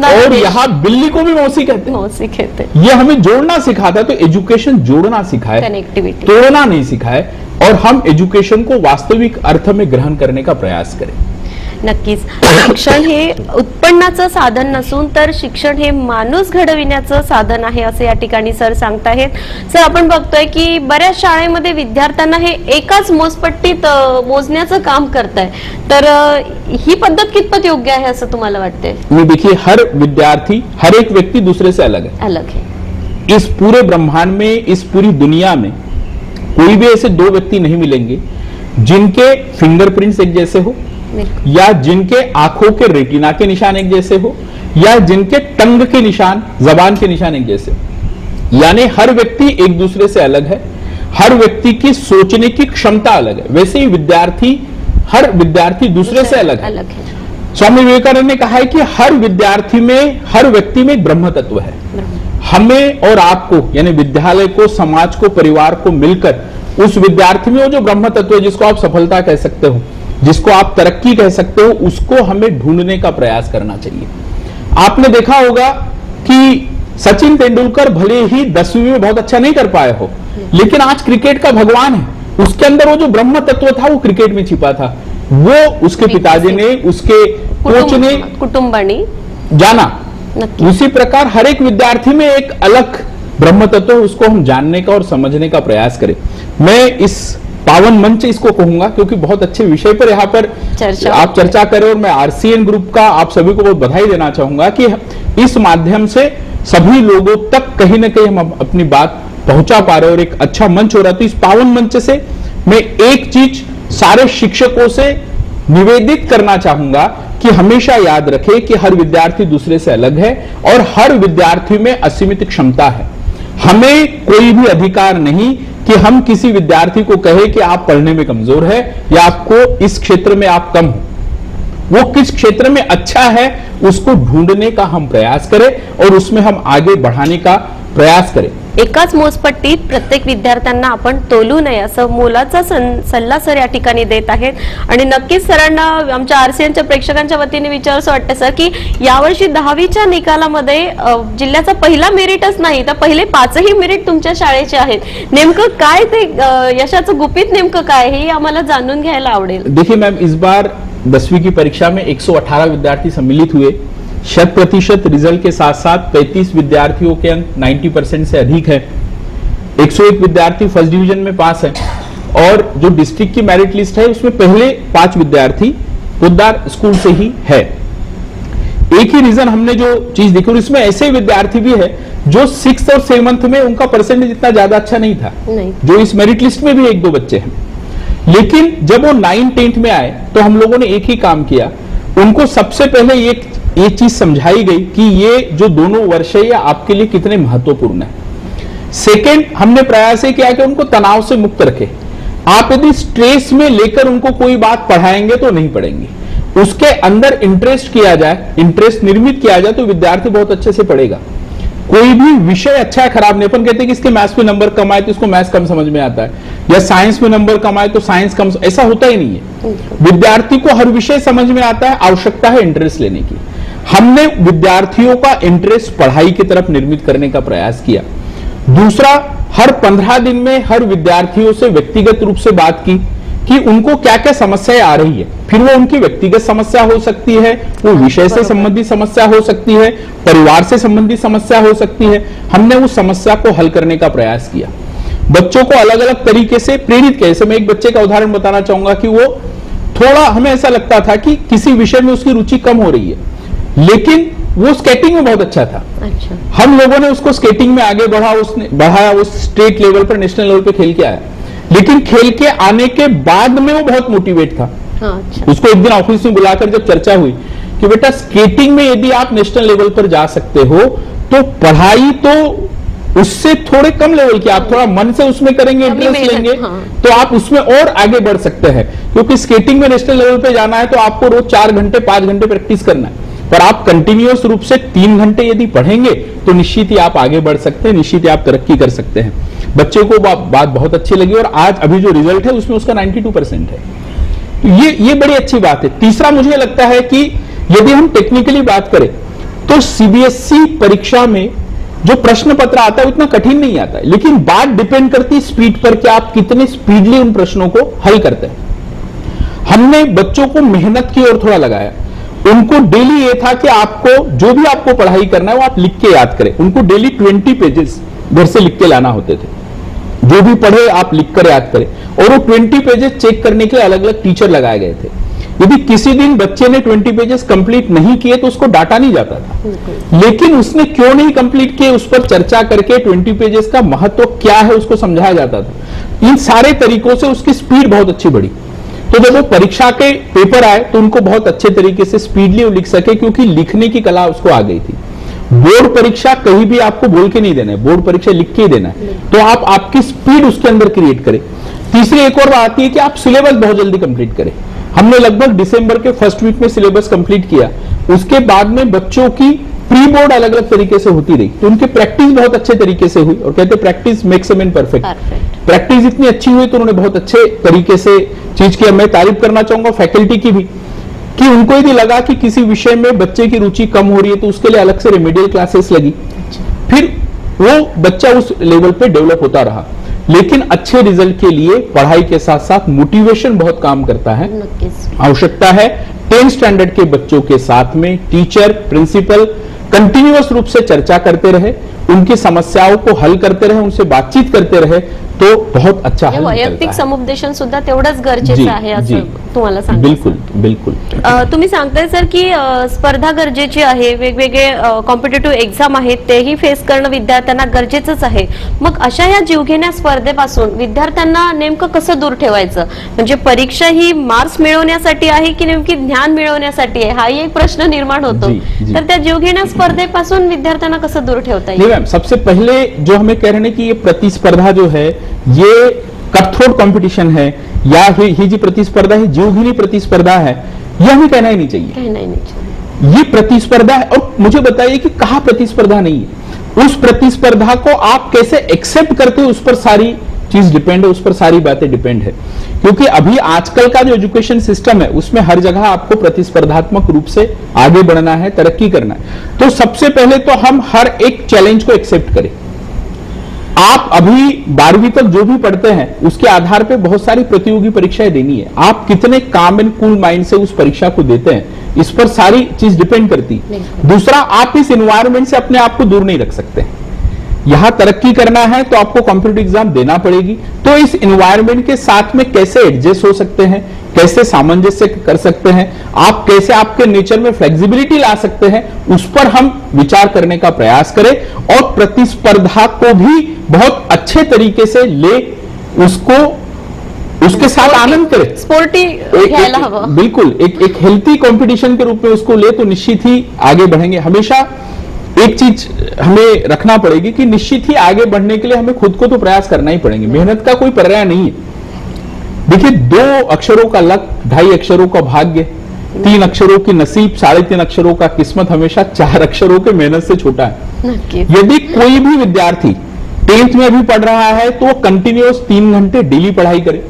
और यहाँ बिल्ली को भी मौसी कहते हैं। ये हमें जोड़ना सिखाता है। तो एजुकेशन जोड़ना सिखाए, कनेक्टिविटी, तोड़ना नहीं सिखाए, और हम एजुकेशन को वास्तविक अर्थ में ग्रहण करने का प्रयास करें। नक्कीच शिक्षण हे उत्पन्नाचं साधन नसून तर शिक्षण हे माणूस घडविण्याचं साधन आहे असं या ठिकाणी सर सांगताहेत। सर, आपण बघतोय की बऱ्याच शाळेमध्ये विद्यार्थ्यांना हे एकाच मोजपट्टीत मोजण्याचं काम करताय, तर ही पद्धत कितपत योग्य आहे असं तुम्हाला वाटतंय? नहीं, देखिए, हर विद्यार्थी, हर एक व्यक्ति दूसरे से अलग है। इस पूरे ब्रह्मांड में, इस पूरी दुनिया में कोई भी ऐसे दो व्यक्ति नहीं मिलेंगे जिनके फिंगरप्रिंट्स एक जैसे हो, या जिनके आंखों के रेटिना के निशान एक जैसे हो, या जिनके टंग के निशान, जबान के निशान एक जैसे हो। यानी हर व्यक्ति एक दूसरे से अलग है, हर व्यक्ति की सोचने की क्षमता अलग है। वैसे ही हर विद्यार्थी दूसरे से अलग है। स्वामी विवेकानंद ने कहा है कि हर विद्यार्थी में, हर व्यक्ति में ब्रह्म तत्व है। हमें और आपको यानी विद्यालय को, समाज को, परिवार को मिलकर उस विद्यार्थी में वो जो ब्रह्म तत्व है, जिसको आप सफलता कह सकते हो, जिसको आप तरक्की कह सकते हो, उसको हमें ढूंढने का प्रयास करना चाहिए। आपने देखा होगा कि सचिन तेंदुलकर भले ही 10वीं में बहुत अच्छा नहीं कर पाए हो, लेकिन आज क्रिकेट का भगवान है। उसके अंदर वो जो ब्रह्म तत्व था वो क्रिकेट में छिपा था, वो उसके पिताजी ने, उसके कोच ने, कुटुंबाने जाना। नक्की। उसी प्रकार हर एक विद्यार्थी में एक अलग ब्रह्म तत्व है, उसको हम जानने का और समझने का प्रयास करें। मैं इस पावन मंच इसको कहूंगा क्योंकि बहुत अच्छे विषय पर यहाँ पर आप चर्चा करें, और मैं आरसीएन ग्रुप का आप सभी को बहुत बधाई देना चाहूंगा कि इस माध्यम से सभी लोगों तक कहीं ना कहीं हम अपनी बात पहुंचा पा रहे हैं और एक अच्छा मंच हो रहा है। तो इस पावन मंच से मैं एक चीज सारे शिक्षकों से निवेदित करना चाहूंगा कि हमेशा याद रखें कि हर विद्यार्थी दूसरे से अलग है और हर विद्यार्थी में असीमित क्षमता है। हमें कोई भी अधिकार नहीं कि हम किसी विद्यार्थी को कहे कि आप पढ़ने में कमजोर है या आपको इस क्षेत्र में आप कम हो। वो किस क्षेत्र में अच्छा है उसको ढूंढने का हम प्रयास करें और उसमें हम आगे बढ़ाने का प्रयास करें। एकाच मोजपट्टीत प्रत्येक विद्यार्थ्यांना आपण तोलू नये असं मोलाचा सल्ला सर या ठिकाणी देत आहेत। आणि नक्कीच सरांना आमच्या आरसीएनच्या प्रेक्षकांच्या वतीने विचारावंसं वाटतं सर की यावर्षी 10वीच्या निकालामध्ये जिल्ह्याचा पहिला मेरिटच नाही तर पहिले 5ही मेरिट तुमच्या शाळेचे आहेत। नेमकं काय ते यशाचं गुपित नेमकं काय हे आम्हाला जाणून घ्यायला आवडेल। देखिए मैम, इस बार 10वीं की परीक्षा में 118 विद्यार्थी सम्मिलित हुए। 100% रिजल्ट के साथ साथ 35 विद्यार्थियों के अंक 90% से अधिक है। 101 विद्यार्थी फर्स्ट डिवीजन में पास है और जो डिस्ट्रिक्ट की मेरिट लिस्ट है उसमें पहले 5 विद्यार्थी पोद्दार स्कूल से ही है। एक ही रीजन हमने जो चीज देखी, और इसमें ऐसे विद्यार्थी भी है जो 6th और 7th में उनका परसेंटेज इतना ज्यादा अच्छा नहीं था, जो इस मेरिट लिस्ट में भी 1-2 बच्चे हैं। लेकिन जब वो 9th-10th में आए तो हम लोगों ने एक ही काम किया, उनको सबसे पहले ये चीज समझाई गई कि ये जो दोनों वर्ष है ये आपके लिए कितने महत्वपूर्ण है। सेकेंड, हमने प्रयास ये किया कि उनको तनाव से मुक्त रखे। आप यदि स्ट्रेस में लेकर उनको कोई बात पढ़ाएंगे तो नहीं पढ़ेंगे, उसके अंदर इंटरेस्ट किया जाए, इंटरेस्ट निर्मित किया जाए तो विद्यार्थी बहुत अच्छे से पढ़ेगा। कोई भी विषय अच्छा है खराब नहीं, अपन कहते हैं कि इसके मैथ्स में नंबर कम आए तो इसको मैथ्स कम समझ में आता है, या साइंस में नंबर कम आए तो साइंस कम, ऐसा होता ही नहीं है। विद्यार्थी को हर विषय समझ में आता है, आवश्यकता है इंटरेस्ट लेने की। हमने विद्यार्थियों का इंटरेस्ट पढ़ाई की तरफ निर्मित करने का प्रयास किया। दूसरा, हर 15 दिन में हर विद्यार्थियों से व्यक्तिगत रूप से बात की कि उनको क्या क्या समस्याएं आ रही है। फिर वो उनकी व्यक्तिगत समस्या हो सकती है, वो विषय से संबंधित समस्या हो सकती है, परिवार से संबंधित समस्या हो सकती है। हमने उस समस्या को हल करने का प्रयास किया। बच्चों को अलग अलग तरीके से प्रेरित किया। जैसे मैं एक बच्चे का उदाहरण बताना चाहूंगा कि वो थोड़ा, हमें ऐसा लगता था कि किसी विषय में उसकी रुचि कम हो रही है, लेकिन वो स्केटिंग में बहुत अच्छा था। अच्छा। हम लोगों ने उसको स्केटिंग में आगे बढ़ाया, वो स्टेट लेवल पर, नेशनल लेवल पर खेल के आया। लेकिन खेल के आने के बाद में वो बहुत मोटिवेट था। अच्छा। उसको एक दिन ऑफिस में बुलाकर जब चर्चा हुई कि बेटा स्केटिंग में यदि आप नेशनल लेवल पर जा सकते हो तो पढ़ाई तो उससे थोड़े कम लेवल की, आप थोड़ा मन से उसमें करेंगे, इंटरेस्ट लेंगे, तो आप उसमें और आगे बढ़ सकते हैं। क्योंकि स्केटिंग में नेशनल लेवल पे जाना है तो आपको रोज 4 घंटे 5 घंटे प्रैक्टिस करना है, पर आप कंटिन्यूअस रूप से 3 घंटे यदि पढ़ेंगे तो निश्चित ही आप आगे बढ़ सकते हैं, निश्चित ही आप तरक्की कर सकते हैं। बच्चे को बात बहुत अच्छी लगी और आज अभी जो रिजल्ट है उसमें उसका 92% है। ये बड़ी अच्छी बात है। तीसरा, मुझे लगता है कि यदि हम टेक्निकली बात करें तो सीबीएसई परीक्षा में जो प्रश्न पत्र आता है उतना कठिन नहीं आता है, लेकिन बात डिपेंड करती है स्पीड पर कि आप कितने स्पीडली उन प्रश्नों को हल करते हैं। हमने बच्चों को मेहनत की ओर थोड़ा लगाया। उनको डेली ये था कि आपको जो भी आपको पढ़ाई करना है वो आप लिख के याद करें। उनको डेली 20 पेजेस घर से लिख के लाना होते थे, जो भी पढ़े आप लिख कर याद करें। और वो 20 पेजेस चेक करने के लिए अलग अलग टीचर लगाए गए थे। यदि किसी दिन बच्चे ने 20 पेजेस कंप्लीट नहीं किए तो उसको डांटा नहीं जाता था, लेकिन उसने क्यों नहीं कंप्लीट किए उस पर चर्चा करके 20 पेजेस का महत्व क्या है उसको समझाया जाता था। इन सारे तरीकों से उसकी स्पीड बहुत अच्छी बढ़ी। तो जब वो परीक्षा के पेपर आए तो उनको बहुत अच्छे तरीके से स्पीडली वो लिख सके, क्योंकि लिखने की कला उसको आ गई थी। बोर्ड परीक्षा कहीं भी आपको बोल के नहीं देना है, बोर्ड परीक्षा लिख के ही देना है, तो आप आपकी स्पीड उसके अंदर क्रिएट करें। तीसरी एक और बात है कि आप सिलेबस बहुत जल्दी कंप्लीट करें। हमने लगभग दिसंबर के फर्स्ट वीक में सिलेबस कंप्लीट किया। उसके बाद में बच्चों की प्री बोर्ड अलग अलग तरीके से होती रही, तो उनकी प्रैक्टिस बहुत अच्छे तरीके से हुई, और कहते practice makes a man perfect. Practice इतनी अच्छी हुई तो उन्होंने बहुत अच्छे तरीके से चीज की। मैं तारीफ करना चाहूंगा फैकल्टी की भी, कि उनको यदि लगा कि किसी विषय में बच्चे की रुचि कम हो रही है तो उसके लिए अलग से रेमेडियल क्लासेस लगी, फिर वो बच्चा उस लेवल पे डेवलप होता रहा। लेकिन अच्छे रिजल्ट के लिए पढ़ाई के साथ साथ मोटिवेशन बहुत काम करता है। आवश्यकता है 10th स्टैंडर्ड के बच्चों के साथ में टीचर, प्रिंसिपल कंटिन्यूअस रूप से चर्चा करते रहे, उनकी समस्याओं को हल करते रहे, उनसे बातचीत करते रहे, तो बहुत अच्छा हल वैयक्तिक समुपदेशन सुद्धा तेवढंच गरजेचं आहे असं तुम्हाला सांगायचं। बिलकुल बिलकुल। तुम्ही सांगताय सर की स्पर्धा गरजेची आहे, वेगवेगळे कॉम्पिटिटिव्ह एक्झाम आहेत तेही फेस करणं विद्यार्थ्यांना गरजेचंच आहे। मग अशा या जीवघेण्या स्पर्धेपासून विद्यार्थ्यांना नेमकं कसं दूर ठेवायचं? म्हणजे परीक्षा ही मार्क्स मिळवण्यासाठी आहे की नेमकी ज्ञान मिळवण्यासाठी आहे, हाही एक प्रश्न निर्माण होतो। तर त्या जीवघेण्या स्पर्धेपासून विद्यार्थ्यांना कसं दूर ठेवता येईल? मैम, सबसे पहले जो हमें कह रहे हैं कि ये प्रतिस्पर्धा जो है ये कठोर कंपटीशन है, या ही जी प्रतिस्पर्धा है जीवघेनी प्रतिस्पर्धा है, ये हमें कहना ही नहीं चाहिए। ये प्रतिस्पर्धा है। और मुझे बताइए कि कहाँ प्रतिस्पर्धा नहीं है? उस प्रतिस्पर्धा को आप कैसे एक्सेप्ट करते हो, उस पर सारी चीज डिपेंड है, उस पर सारी बातें डिपेंड है। क्योंकि अभी आजकल का जो एजुकेशन सिस्टम है उसमें हर जगह आपको प्रतिस्पर्धात्मक रूप से आगे बढ़ना है, तरक्की करना है। तो सबसे पहले तो हम हर एक चैलेंज को एक्सेप्ट करें। आप अभी 12वीं तक जो भी पढ़ते हैं उसके आधार पे बहुत सारी प्रतियोगी परीक्षाएं देनी है। आप कितने काम एंड कूल माइंड से उस परीक्षा को देते हैं, इस पर सारी चीज डिपेंड करती। दूसरा, आप इस एनवायरनमेंट से अपने आप को दूर नहीं रख सकते। यहां तरक्की करना है तो आपको कॉम्पिटिटिव एग्जाम देना पड़ेगी। तो इस एनवायरनमेंट के साथ में कैसे एडजस्ट हो सकते हैं, कैसे सामंजस्य कर सकते हैं, आप कैसे आपके नेचर में फ्लेक्सिबिलिटी ला सकते हैं, उस पर हम विचार करने का प्रयास करें और प्रतिस्पर्धा को भी बहुत अच्छे तरीके से ले, उसको उसके साथ आनंद करें, स्पोर्टी घ्यायला हवं। बिल्कुल एक हेल्थी कंपटीशन के रूप में उसको ले तो निश्चित ही आगे बढ़ेंगे। हमेशा एक चीज हमें रखना पड़ेगी कि निश्चित ही आगे बढ़ने के लिए हमें खुद को तो प्रयास करना ही पड़ेंगे, मेहनत का कोई पर्याय नहीं है। देखिए, 2 अक्षरों का लक, 2.5 अक्षरों का भाग्य, 3 अक्षरों की नसीब, 3.5 अक्षरों का किस्मत हमेशा 4 अक्षरों के मेहनत से छोटा है। यदि कोई भी विद्यार्थी 10th में भी पढ़ रहा है तो वो कंटिन्यूअस 3 घंटे डेली पढ़ाई करे,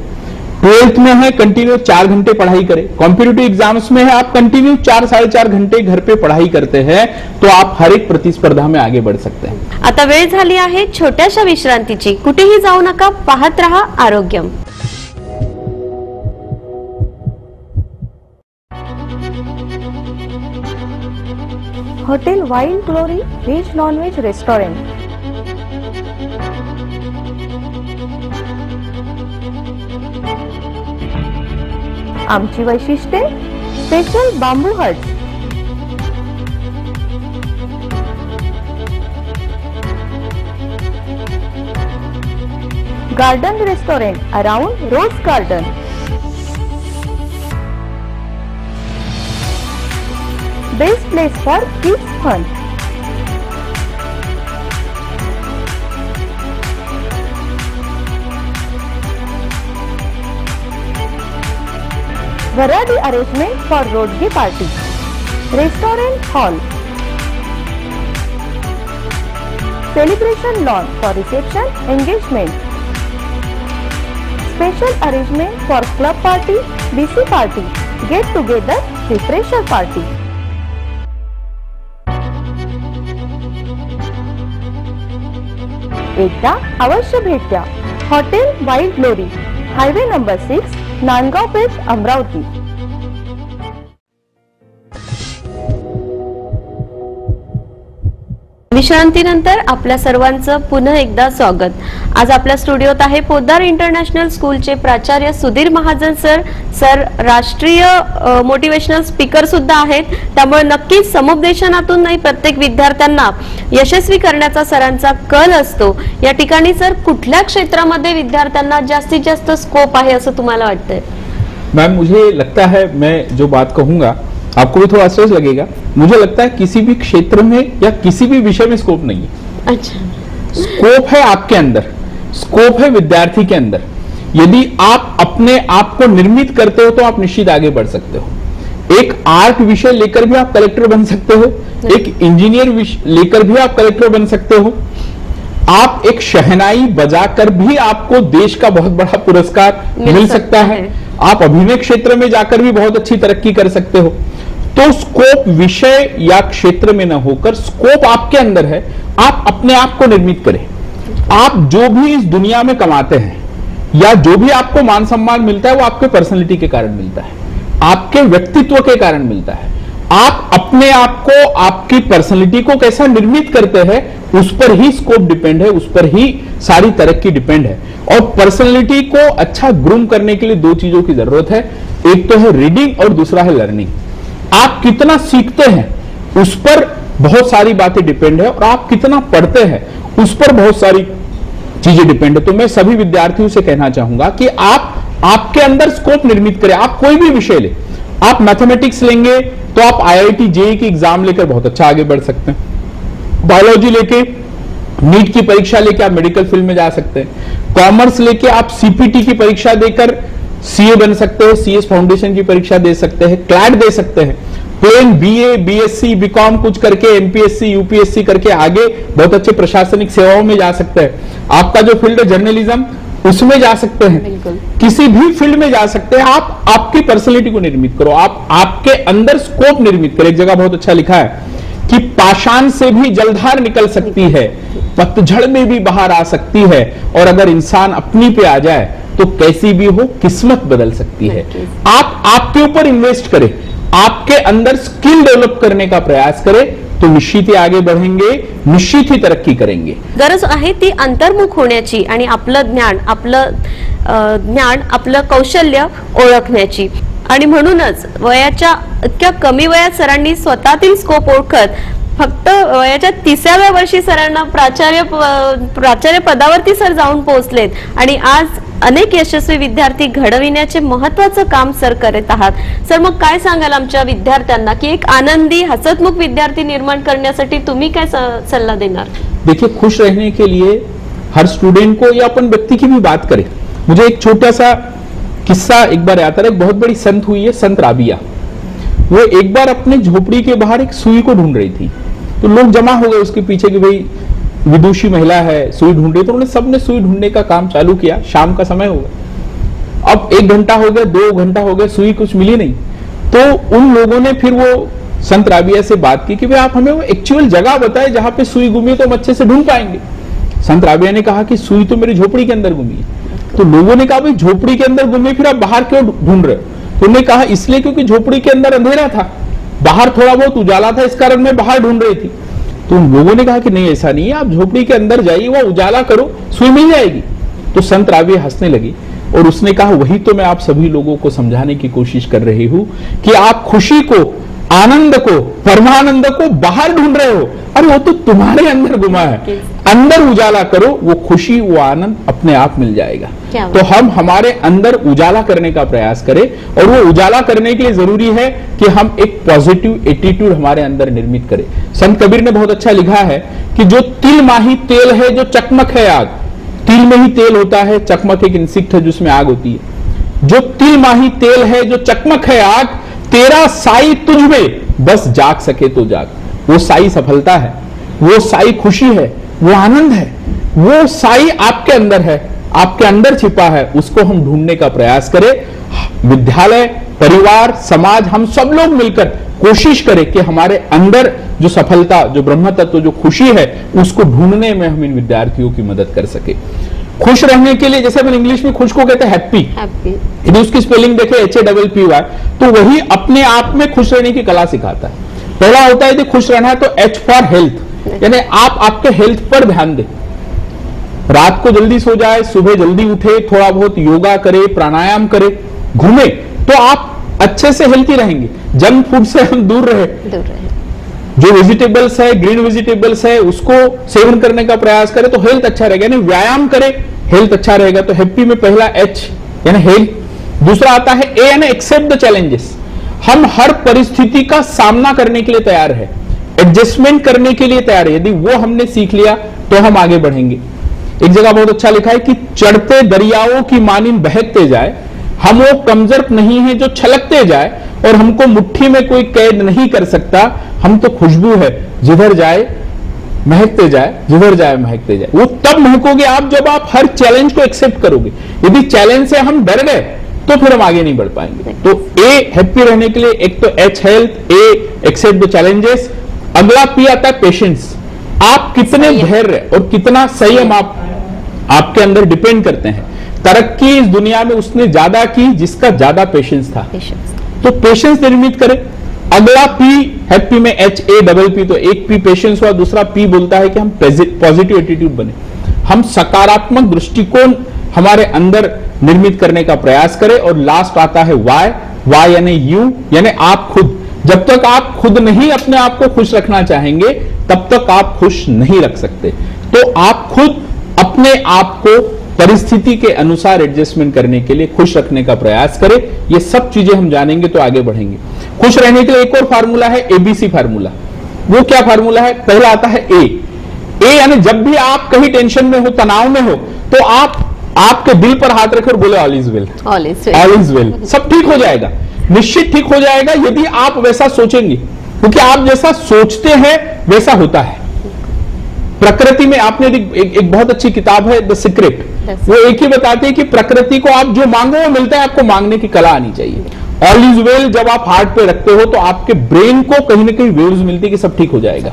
12th में है कंटिन्यू 4 घंटे पढ़ाई करें, कॉम्पिटिटिव एग्जाम्स में है आप कंटिन्यू 4-4.5 घंटे घर पे पढ़ाई करते हैं, तो आप हर एक प्रतिस्पर्धा में आगे बढ़ सकते हैं। आता वेळ झाली आहे छोट्याशा विश्रांतीची, कुठेही जाऊ नका, पाहत रहा आरोग्यम। Hotel wild glory veg non veg restaurant, आमची वैशिष्ट्ये special bamboo hut, garden restaurant around rose garden, best place for kids fun, variety arrangement for roadway party, restaurant hall, celebration lawn for reception engagement, special arrangement for club party, BC party, get together, refresher party. एकदा अवश्य भेट द्या hotel wild glory, highway number 6, Nandgaon Peth, Amravati. विश्रांतीनंतर आपल्या सर्वांचं पुन्हा एकदा स्वागत। आज आपल्या स्टुडिओत आहे पोद्दार इंटरनॅशनल स्कूलचे प्राचार्य सुधीर महाजन सर राष्ट्रीय मोटिवेशनल स्पीकर सुद्धा आहेत, त्यामुळे नक्कीच समुपदेशनातून नाही प्रत्येक विद्यार्थ्यांना यशस्वी करण्याचा सरांचा कल असतो। या ठिकाणी सर कुठल्या क्षेत्रामध्ये विद्यार्थ्यांना जास्तीत जास्त स्कोप आहे असं तुम्हाला वाटतंय? मैम, मुझे लगता है, मैं जो बात कहूंगा आपको भी थोड़ा आश्चर्य लगेगा, मुझे लगता है किसी भी क्षेत्र में या किसी भी विषय में स्कोप नहीं है। अच्छा, स्कोप है आपके अंदर, स्कोप है विद्यार्थी के अंदर। यदि आप अपने आप को निर्मित करते हो तो आप निश्चित आगे बढ़ सकते हो। एक आर्ट विषय लेकर भी आप कलेक्टर बन सकते हो, एक इंजीनियर लेकर भी आप कलेक्टर बन सकते हो, आप एक शहनाई बजाकर भी आपको देश का बहुत बड़ा पुरस्कार मिल सकता है, आप अभिनय क्षेत्र में जाकर भी बहुत अच्छी तरक्की कर सकते हो। तो स्कोप विषय या क्षेत्र में ना होकर स्कोप आपके अंदर है, आप अपने आप को निर्मित करें। आप जो भी इस दुनिया में कमाते हैं या जो भी आपको मान सम्मान मिलता है वो आपके पर्सनैलिटी के कारण मिलता है, आपके व्यक्तित्व के कारण मिलता है। आप अपने आप को, आपकी पर्सनैलिटी को कैसा निर्मित करते हैं उस पर ही स्कोप डिपेंड है, उस पर ही सारी तरक्की डिपेंड है। और पर्सनैलिटी को अच्छा ग्रूम करने के लिए दो चीजों की जरूरत है, एक तो है रीडिंग और दूसरा है लर्निंग। आप कितना सीखते हैं उस पर बहुत सारी बातें डिपेंड है, और आप कितना पढ़ते हैं उस पर बहुत सारी चीजें डिपेंड है। तो मैं सभी विद्यार्थियों से कहना चाहूंगा कि आप आपके अंदर स्कोप निर्मित करें। आप कोई भी विषय ले, आप मैथमेटिक्स लेंगे तो आप IIT JEE की एग्जाम लेकर बहुत अच्छा आगे बढ़ सकते हैं, बायोलॉजी लेके नीट की परीक्षा लेके आप मेडिकल फील्ड में जा सकते हैं, कॉमर्स लेके आप CPT की परीक्षा देकर CA बन सकते हैं, CS फाउंडेशन की परीक्षा दे सकते हैं, क्लैट दे सकते हैं, प्लेन BA BSc BCom कुछ करके MPSC UPSC करके आगे बहुत अच्छे प्रशासनिक सेवाओं में जा सकते हैं। आपका जो फील्ड है जर्नलिज्म, उसमें जा सकते हैं, किसी भी फील्ड में जा सकते हैं। आप आपकी पर्सनैलिटी को निर्मित करो, आप आपके अंदर स्कोप निर्मित करो। एक जगह बहुत अच्छा लिखा है कि पाषाण से भी जलधार निकल सकती है, पतझड़ में भी बाहर आ सकती है, और अगर इंसान अपनी पे आ जाए तो कैसी भी हो किस्मत बदल सकती है। आप आपके ऊपर इन्वेस्ट करें, आपके अंदर स्किल डेव्हलप करने का प्रयास करें, तो निश्चित ही आगे बढ़ेंगे, निश्चित ही तरक्की करेंगे। गरज आहे ती अंतर्मुख होण्याची आणि आपलं ज्ञान आपलं कौशल्य ओळखण्याची। आणि म्हणूनच वयाच्या इतक्या कमी वयात सरांनी स्वतःतील स्कोप ओळखत फक्त वयाच्या 30व्या वर्षी सरांना प्राचार्य पदावरती सर जाऊन पोहोचलेत, आणि आज अनेक यशस्वी विद्यार्थी घडविण्याचे महत्त्वाचं काम सर करत आहात। सर, मग काय सांगाल आमच्या विद्यार्थ्यांना की एक आनंदी हसतमुख विद्यार्थी निर्माण करण्यासाठी तुम्ही काय सल्ला देणार? देखिए, खुश रहने के लिए हर स्टूडेंट को, या अपन व्यक्ति की भी बात करें, मुझे एक छोटा सा किस्सा एक बार याद आ रहा है। एक बहुत बड़ी संत हुई है, संत राबिया। वो एक बार अपने झोपड़ी के बाहर एक सुई को ढूंढ रही थी, तो लोग जमा हो गए उसके पीछे कि भाई विदुषी महिला है, सुई ढूंढ रही। तो उन्होंने सबने सुई ढूंढने का काम चालू किया। शाम का समय हो गया, अब 1 घंटा हो गया, 2 घंटा हो गया, सुई कुछ मिली नहीं। तो उन लोगों ने फिर वो संत राबिया से बात की कि भाई आप हमें वो एक्चुअल जगह बताएं जहां पे सुई घूमी तो हम अच्छे से ढूंढ पाएंगे। संत राबिया ने कहा कि सुई तो मेरी झोपड़ी के अंदर घूमी है। तो लोगों ने कहा भाई झोपड़ी के अंदर घूमी, फिर आप बाहर क्यों ढूंढ रहे हो? तो उन्होंने कहा इसलिए क्योंकि झोपड़ी के अंदर अंधेरा था, बाहर थोड़ा बहुत उजाला था, इस कारण मैं बाहर ढूंढ रही थी। तो उन लोगों ने कहा कि नहीं, ऐसा नहीं है, आप झोपड़ी के अंदर जाइए, वो उजाला करो, सुई मिल जाएगी। तो संत राबिया हंसने लगी और उसने कहा वही तो मैं आप सभी लोगों को समझाने की कोशिश कर रही हूं कि आप खुशी को, आनंद को, परमानंद को बाहर ढूंढ रहे हो। अरे वो तो तुम्हारे अंदर गुमा है, अंदर उजाला करो, वो खुशी, वो आनंद अपने आप मिल जाएगा। तो हम हमारे अंदर उजाला करने का प्रयास करें, और वो उजाला करने के लिए जरूरी है कि हम एक पॉजिटिव एटीट्यूड हमारे अंदर निर्मित करें। संत कबीर ने बहुत अच्छा लिखा है कि जो तिल माही तेल है, जो चकमक है आग। तिल में ही तेल होता है, चकमक एक इंसेक्ट है जिसमें आग होती है। जो तिल माही तेल है, जो चकमक है आग, तेरा साई तुझ में बस जाग सके तो जाग। वो साई सफलता है, वो साई खुशी है, वो आनंद है, वो साई आपके अंदर है, आपके अंदर छिपा है। उसको हम ढूंढने का प्रयास करें। विद्यालय, परिवार, समाज, हम सब लोग मिलकर कोशिश करें कि हमारे अंदर जो सफलता, जो ब्रह्म तत्व, जो खुशी है, उसको ढूंढने में हम इन विद्यार्थियों की मदद कर सके। खुश रहने के लिए, जैसे अपन इंग्लिश में खुश को कहते हैं हैप्पी, यदि उसकी स्पेलिंग देखें HAPPY, तो वही अपने आप में खुश रहने की कला सिखाता है। पहला होता है यदि खुश रहना है तो H फॉर हेल्थ, यानी आप आपके हेल्थ पर ध्यान दें। रात को जल्दी सो जाए, सुबह जल्दी उठे, थोड़ा बहुत योगा करे, प्राणायाम करे, घूमे, तो आप अच्छे से हेल्थी रहेंगे। जंक फूड से हम दूर रहे, जो वेजिटेबल्स है, ग्रीन वेजिटेबल्स है, उसको सेवन करने का प्रयास करें तो हेल्थ अच्छा रहेगा। यानी व्यायाम करें, हेल्थ अच्छा रहेगा। तो हैप्पी में पहला H यानी हेल्थ। दूसरा आता है A यानी एक्सेप्ट द चैलेंजेस। हम हर परिस्थिति का सामना करने के लिए तैयार है, एडजस्टमेंट करने के लिए तैयार है। यदि वो हमने सीख लिया तो हम आगे बढ़ेंगे। एक जगह बहुत अच्छा लिखा है कि चढ़ते दरियाओं की मानिंद बहकते जाए, हम वो कमजोर नहीं है जो छलकते जाए और हमको मुट्ठी में कोई कैद नहीं कर सकता। हम तो खुशबू है, जिधर जाए महकते जाए, जिधर जाए महकते जाए। वो तब महकोगे आप जब आप हर चैलेंज को एक्सेप्ट करोगे। यदि चैलेंज से हम डर गए तो फिर हम आगे नहीं बढ़ पाएंगे। तो ए हैप्पी रहने के लिए एक तो H health, A accept the challenges. अगला पी आता है पेशेंस। आप कितने धैर्य और कितना संयम आपके अंदर डिपेंड करते हैं। तरक्की इस दुनिया में उसने ज्यादा की जिसका ज्यादा पेशेंस था। तो पेशेंस निर्मित करें। अगला पी हैप्पी में एच ए डबल पी, तो एक पी पेशेंस हुआ, दूसरा पी बोलता है कि हम पॉजिटिव एटीट्यूड बने, हम सकारात्मक दृष्टिकोण हमारे अंदर निर्मित करने का प्रयास करें। और लास्ट आता है वाई, वाई यानी यू, यानी आप खुद। जब तक आप खुद नहीं अपने आप को खुश रखना चाहेंगे तब तक आप खुश नहीं रख सकते। तो आप खुद अपने आप को परिस्थिति के अनुसार एडजस्टमेंट करने के लिए खुश रखने का प्रयास करें। ये सब चीजें हम जानेंगे तो आगे बढ़ेंगे। खुश रहने के लिए एक और फार्मूला है, एबीसी फार्मूला। वो क्या फार्मूला है? पहला आता है ए। ए यानी जब भी आप कहीं टेंशन में हो, तनाव में हो, तो आप आपके दिल पर हाथ रखकर बोले all is well, all is well, सब ठीक हो जाएगा, निश्चित ठीक हो जाएगा यदि आप वैसा सोचेंगे। क्योंकि आप जैसा सोचते हैं वैसा होता है। प्रकृति में आपने एक बहुत अच्छी किताब है द सीक्रेट, वो एक ही बताती है कि प्रकृति को आप जो मांगो वो मिलता है, आपको मांगने की कला आनी चाहिए। ऑल इज वेल जब आप हार्ट पे रखते हो तो आपके ब्रेन को कहीं ना कहीं वेव्स मिलती है कि सब ठीक हो जाएगा।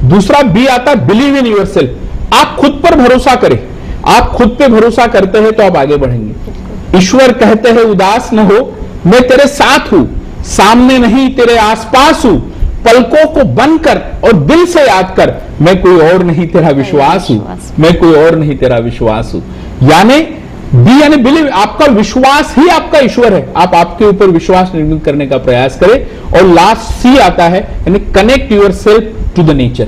दूसरा बी आता है बिलीव इन योरसेल्फ। आप खुद पर भरोसा करें। आप खुद पे भरोसा करते हैं तो आप आगे बढ़ेंगे। ईश्वर कहते हैं उदास न हो, मैं तेरे साथ हूं, सामने नहीं तेरे आसपास हूं, पलकों को बंद कर और दिल से याद कर, मैं कोई और नहीं तेरा विश्वास हूं, मैं कोई और नहीं तेरा विश्वास हूं। यानी बी यानी बिलीव, आपका विश्वास ही आपका ईश्वर है। आप आपके ऊपर विश्वास निर्मित करने का प्रयास करें। और लास्ट सी आता है यानी connect yourself to the nature.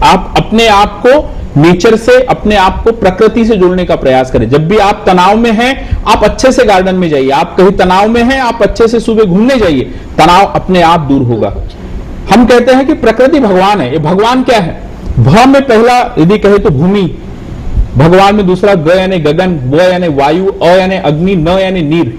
आप अपने आप को नेचर से, अपने आप को प्रकृति से जोड़ने का प्रयास करें। जब भी आप तनाव में हैं, आप अच्छे से गार्डन में जाइए। आप कहीं तनाव में हैं, आप अच्छे से सुबह घूमने जाइए, तनाव अपने आप दूर होगा। हम कहते हैं कि प्रकृति भगवान है। ये भगवान क्या है? भ में पहला यदि कहे तो भूमि, भगवान में दूसरा ग यानी गगन, व यानी वायु, अ यानी अग्नि, न यानी नीर।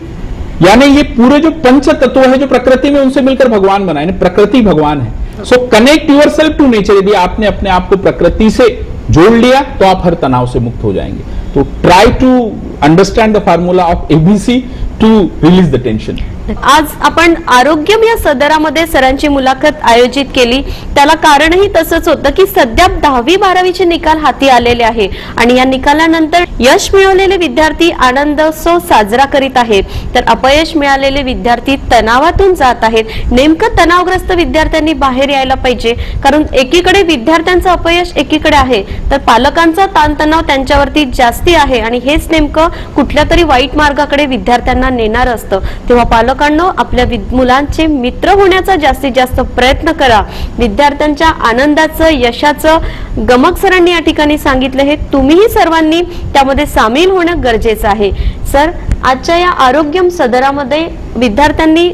यानी ये पूरे जो पंच तत्व है जो प्रकृति में, उनसे मिलकर भगवान बना, यानी प्रकृति भगवान है। So connect yourself to nature. यदि आपने अपने आप को प्रकृति से जोड़ लिया तो आप हर तनाव से मुक्त हो जाएंगे। तो try to understand the formula of ABC to release the tension. आज आपण आरोग्यम या सदरामध्ये सरांची मुलाखत आयोजित केली। त्याला कारणही तसंच होतं की सध्या 10वी 12वीचे निकाल हाती आलेले आहे आणि या निकालानंतर यश मिळवलेले विद्यार्थी आनंदोत्सव साजरा करीत आहेत, तर अपयश मिळालेले विद्यार्थी तणावातून जात आहेत। नेमकं तणावग्रस्त विद्यार्थ्यांनी बाहेर यायला पाहिजे, कारण एकीकडे विद्यार्थ्यांचं अपयश एकीकडे आहे, तर पालकांचा ताणतणाव त्यांच्यावरती जास्ती आहे आणि हेच नेमकं कुठल्या तरी वाईट मार्गाकडे विद्यार्थ्यांना नेणार असतं। तेव्हा पालकांनो आपल्या मुलांचे मित्र होण्याचा जास्तीत जास्त प्रयत्न करा। विद्यार्थ्यांच्या आनंदाचं, यशाचं गमक सरांनी या ठिकाणी सांगितलं हे तुम्हीही सर्वांनी त्यामध्ये सामील होणं गरजेचं आहे। सर, आजच्या या आरोग्यम सदरामध्ये विद्यार्थ्यांनी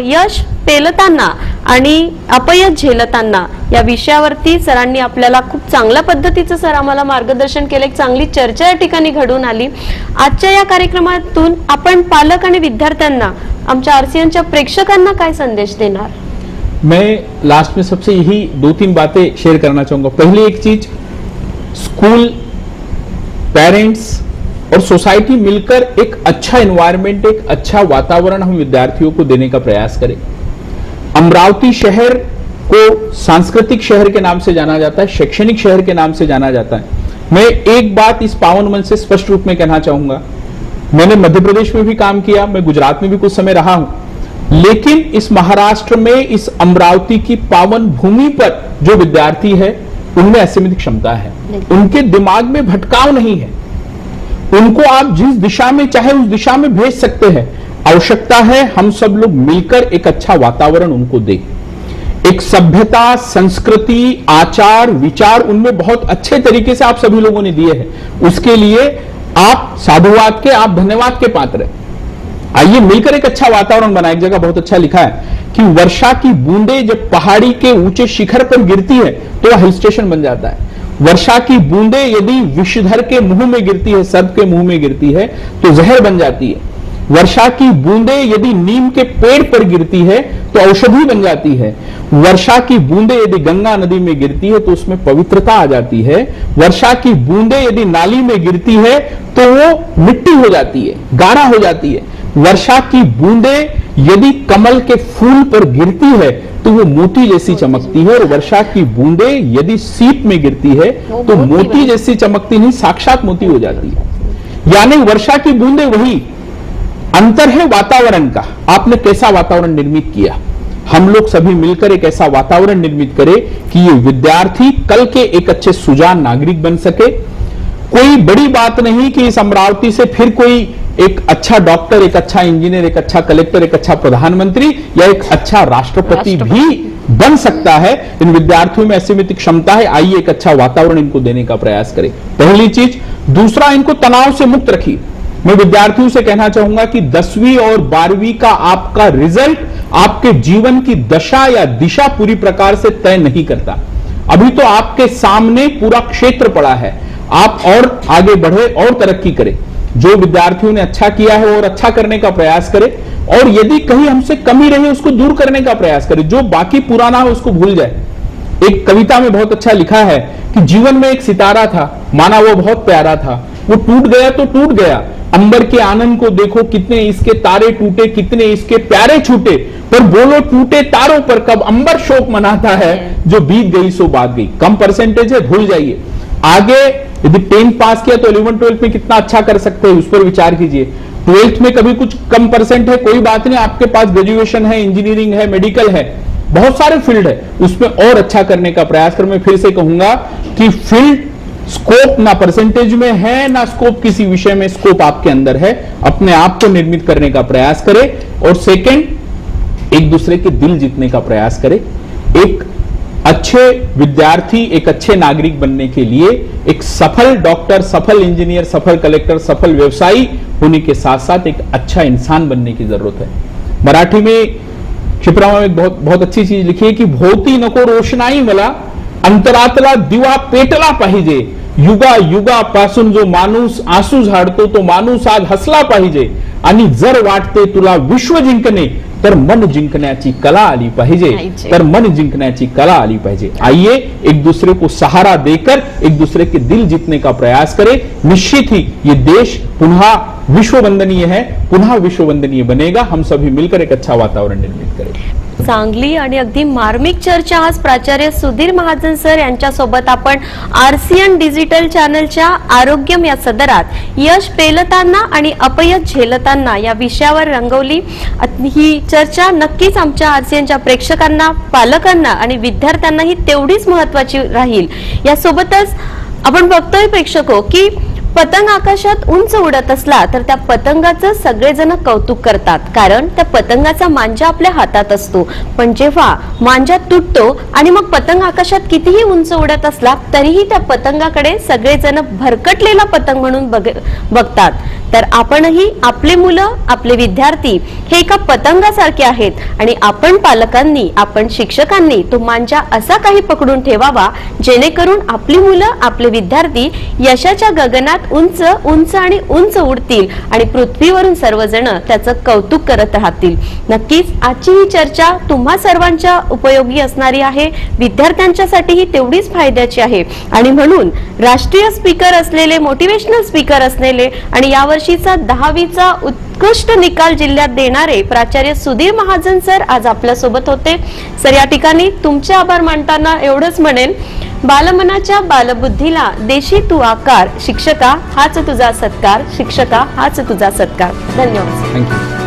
यश पेलताना आणि अपयश झेलताना या विषयावरती सरांनी आपल्याला खूप चांगल्या पद्धतीचं सर आम्हाला मार्गदर्शन केलं। एक चांगली चर्चा या ठिकाणी घडून आली। आजच्या या कार्यक्रमातून आपण पालक आणि विद्यार्थ्यांना, आमच्या आरसीएनच्या प्रेक्षकांना काय संदेश देणार? मैं लास्ट में सबसे यही 2-3 बातें शेयर करना चाहूंगा। पहली एक चीज, स्कूल, पेरेंट्स और सोसाइटी मिलकर एक अच्छा एनवायरनमेंट, एक अच्छा वातावरण हम विद्यार्थियों को देने का प्रयास करें। अमरावती शहर को सांस्कृतिक शहर के नाम से जाना जाता है, शैक्षणिक शहर के नाम से जाना जाता है। मैं एक बात इस पावन मंच से स्पष्ट रूप में कहना चाहूंगा, मैंने मध्य प्रदेश में भी काम किया, मैं गुजरात में भी कुछ समय रहा हूं, लेकिन इस महाराष्ट्र में, इस अमरावती की पावन भूमि पर जो विद्यार्थी है उनमें असीमित क्षमता है। उनके दिमाग में भटकाव नहीं है। उनको आप जिस दिशा में चाहे उस दिशा में भेज सकते हैं। आवश्यकता है हम सब लोग मिलकर एक अच्छा वातावरण उनको दें। एक सभ्यता, संस्कृति, आचार, विचार उनमें बहुत अच्छे तरीके से आप सभी लोगों ने दिए हैं। उसके लिए आप साधुवाद के, आप धन्यवाद के पात्र हैं। आइए मिलकर एक अच्छा वातावरण बनाएं। एक जगह बहुत अच्छा लिखा है कि वर्षा की बूंदें जब पहाड़ी के ऊंचे शिखर पर गिरती है तो वह हिल स्टेशन बन जाता है। वर्षा की बूंदें यदि विषधर के मुंह में गिरती है, सर्प के मुंह में गिरती है तो जहर बन जाती है। वर्षा की बूंदे यदि नीम के पेड़ पर गिरती है तो औषधि बन जाती है। वर्षा की बूंदे यदि गंगा नदी में गिरती है तो उसमें पवित्रता आ जाती है। वर्षा की बूंदे यदि नाली में गिरती है तो वो मिट्टी हो जाती है, गाढ़ा हो जाती है। वर्षा की बूंदे यदि कमल के फूल पर गिरती है तो वो मोती जैसी चमकती है, और वर्षा की बूंदे यदि सीप में गिरती है तो मोती जैसी चमकती नहीं, साक्षात मोती हो जाती है। यानी वर्षा की बूंदे वही अंतर है वातावरण का। आपने कैसा वातावरण निर्मित किया, हम लोग सभी मिलकर एक ऐसा वातावरण निर्मित करें कि ये विद्यार्थी कल के एक अच्छे सुजान नागरिक बन सके। कोई बड़ी बात नहीं कि इस अमरावती से फिर कोई एक अच्छा डॉक्टर, एक अच्छा इंजीनियर, एक अच्छा कलेक्टर, एक अच्छा प्रधानमंत्री या एक अच्छा राष्ट्रपति भी बन सकता है। इन विद्यार्थियों में असीमित क्षमता है, आइए एक अच्छा वातावरण इनको देने का प्रयास करें, पहली चीज। दूसरा, इनको तनाव से मुक्त रखिए। मैं विद्यार्थियों से कहना चाहूंगा कि 10वीं और 12वीं का आपका रिजल्ट आपके जीवन की दशा या दिशा पूरी प्रकार से तय नहीं करता। अभी तो आपके सामने पूरा क्षेत्र पड़ा है, आप और आगे बढ़े और तरक्की करें। जो विद्यार्थियों ने अच्छा किया है और अच्छा करने का प्रयास करें, और यदि कहीं हमसे कमी रही उसको दूर करने का प्रयास करें। जो बाकी पुराना है उसको भूल जाए। एक कविता में बहुत अच्छा लिखा है कि जीवन में एक सितारा था, माना वो बहुत प्यारा था, वो टूट गया तो टूट गया। अंबर के आनंद को देखो, कितने इसके तारे टूटे, कितने इसके प्यारे छूटे, पर बोलो टूटे तारों पर कब अंबर शोक मनाता है, जो बीत गई सो बात गई। कम परसेंटेज है, भूल जाइए। आगे यदि 10th पास किया तो 11th 12th में कितना अच्छा कर सकते हैं, उस पर विचार कीजिए। 12th में कभी कुछ कम परसेंट है, कोई बात नहीं, आपके पास ग्रेजुएशन है, इंजीनियरिंग है, मेडिकल है, बहुत सारे फील्ड है, उसमें और अच्छा करने का प्रयास करें। मैं फिर से कहूंगा कि फील्ड स्कोप ना परसेंटेज में है, ना स्कोप किसी विषय में, स्कोप आपके अंदर है। अपने आप को निर्मित करने का प्रयास करें। और सेकंड, एक दूसरे के दिल जीतने का प्रयास करें। एक अच्छे विद्यार्थी, एक अच्छे नागरिक बनने के लिए एक सफल डॉक्टर, सफल इंजीनियर, सफल कलेक्टर, सफल व्यवसायी होने के साथ साथ एक अच्छा इंसान बनने की जरूरत है। मराठी में क्षिप्रामा में एक बहुत अच्छी चीज लिखी है कि भोवती नको रोषणाई मला, अंतरातला दिवा पेटला पाहिजे। युगा युगापासून जो माणूस आंसू झाडतो तो माणूस आज हसला पाहिजे। आणि जर वाटते तुला विश्व जिंकणे तर मन जिंकण्याची कला आली पाहिजे, तर मन जिंकण्याची कला आली पाहिजे। आइए एक दूसरे को सहारा देकर एक दूसरे के दिल जीतने का प्रयास करें। निश्चित ही ये देश पुनः विश्ववंदनीय है, पुनः विश्ववंदनीय बनेगा। हम सभी मिलकर एक अच्छा वातावरण निर्मित करें। चांगली आणि अगदी मार्मिक चर्चा आज प्राचार्य सुधीर महाजन सर यांच्यासोबत आपण आरसीएन डिजिटल चॅनलच्या आरोग्यम या सदरात यश पेलताना आणि अपयश झेलताना या विषयावर रंगवली। ही चर्चा नक्कीच आमच्या आरसीएनच्या प्रेक्षकांना, पालकांना आणि विद्यार्थ्यांनाही तेवढीच महत्त्वाची राहील। यासोबतच आपण बघतोय प्रेक्षको की पतंग आकाशात उंच उडत असला तर त्या पतंगाचं सगळेजण कौतुक करतात, कारण त्या पतंगाचा मांजा आपल्या हातात असतो। पण जेव्हा मांजा तुटतो आणि मग पतंग आकाशात कितीही उंच उडत असला तरीही त्या पतंगाकडे सगळेजण भरकटलेला पतंग म्हणून बघतात। तर आपणही, आपले मुलं, आपले विद्यार्थी हे एका पतंगासारखे आहेत आणि आपण पालकांनी, आपण शिक्षकांनी तो मांजा असा काही पकडून ठेवावा जेणेकरून आपली मुलं, आपले विद्यार्थी यशाच्या गगनात उंच उंच आणि उंच उडतील आणि पृथ्वीवरून सर्वजण त्याचं कौतुक करत राहतील। नक्कीच आजची ही चर्चा तुम्हा सर्वांच्या उपयोगी असणारी आहे, विद्यार्थ्यांच्यासाठीही तेवढीच फायद्याची आहे। आणि म्हणून राष्ट्रीय स्पीकर असलेले, मोटिवेशनल स्पीकर असलेले आणि यावर्षीचा 10वीचा उत्कृष्ट निकाल जिल्ह्यात देणारे प्राचार्य सुधीर महाजन सर आज आपल्या सोबत होते। सर, या ठिकाणी तुमचे आभार मानताना एवढंच म्हणेन, बालमनाच्या बालबुद्धीला देशी तू आकार, शिक्षका हाच तुझा सत्कार, शिक्षका हाच तुझा सत्कार। धन्यवाद। थँक्यू।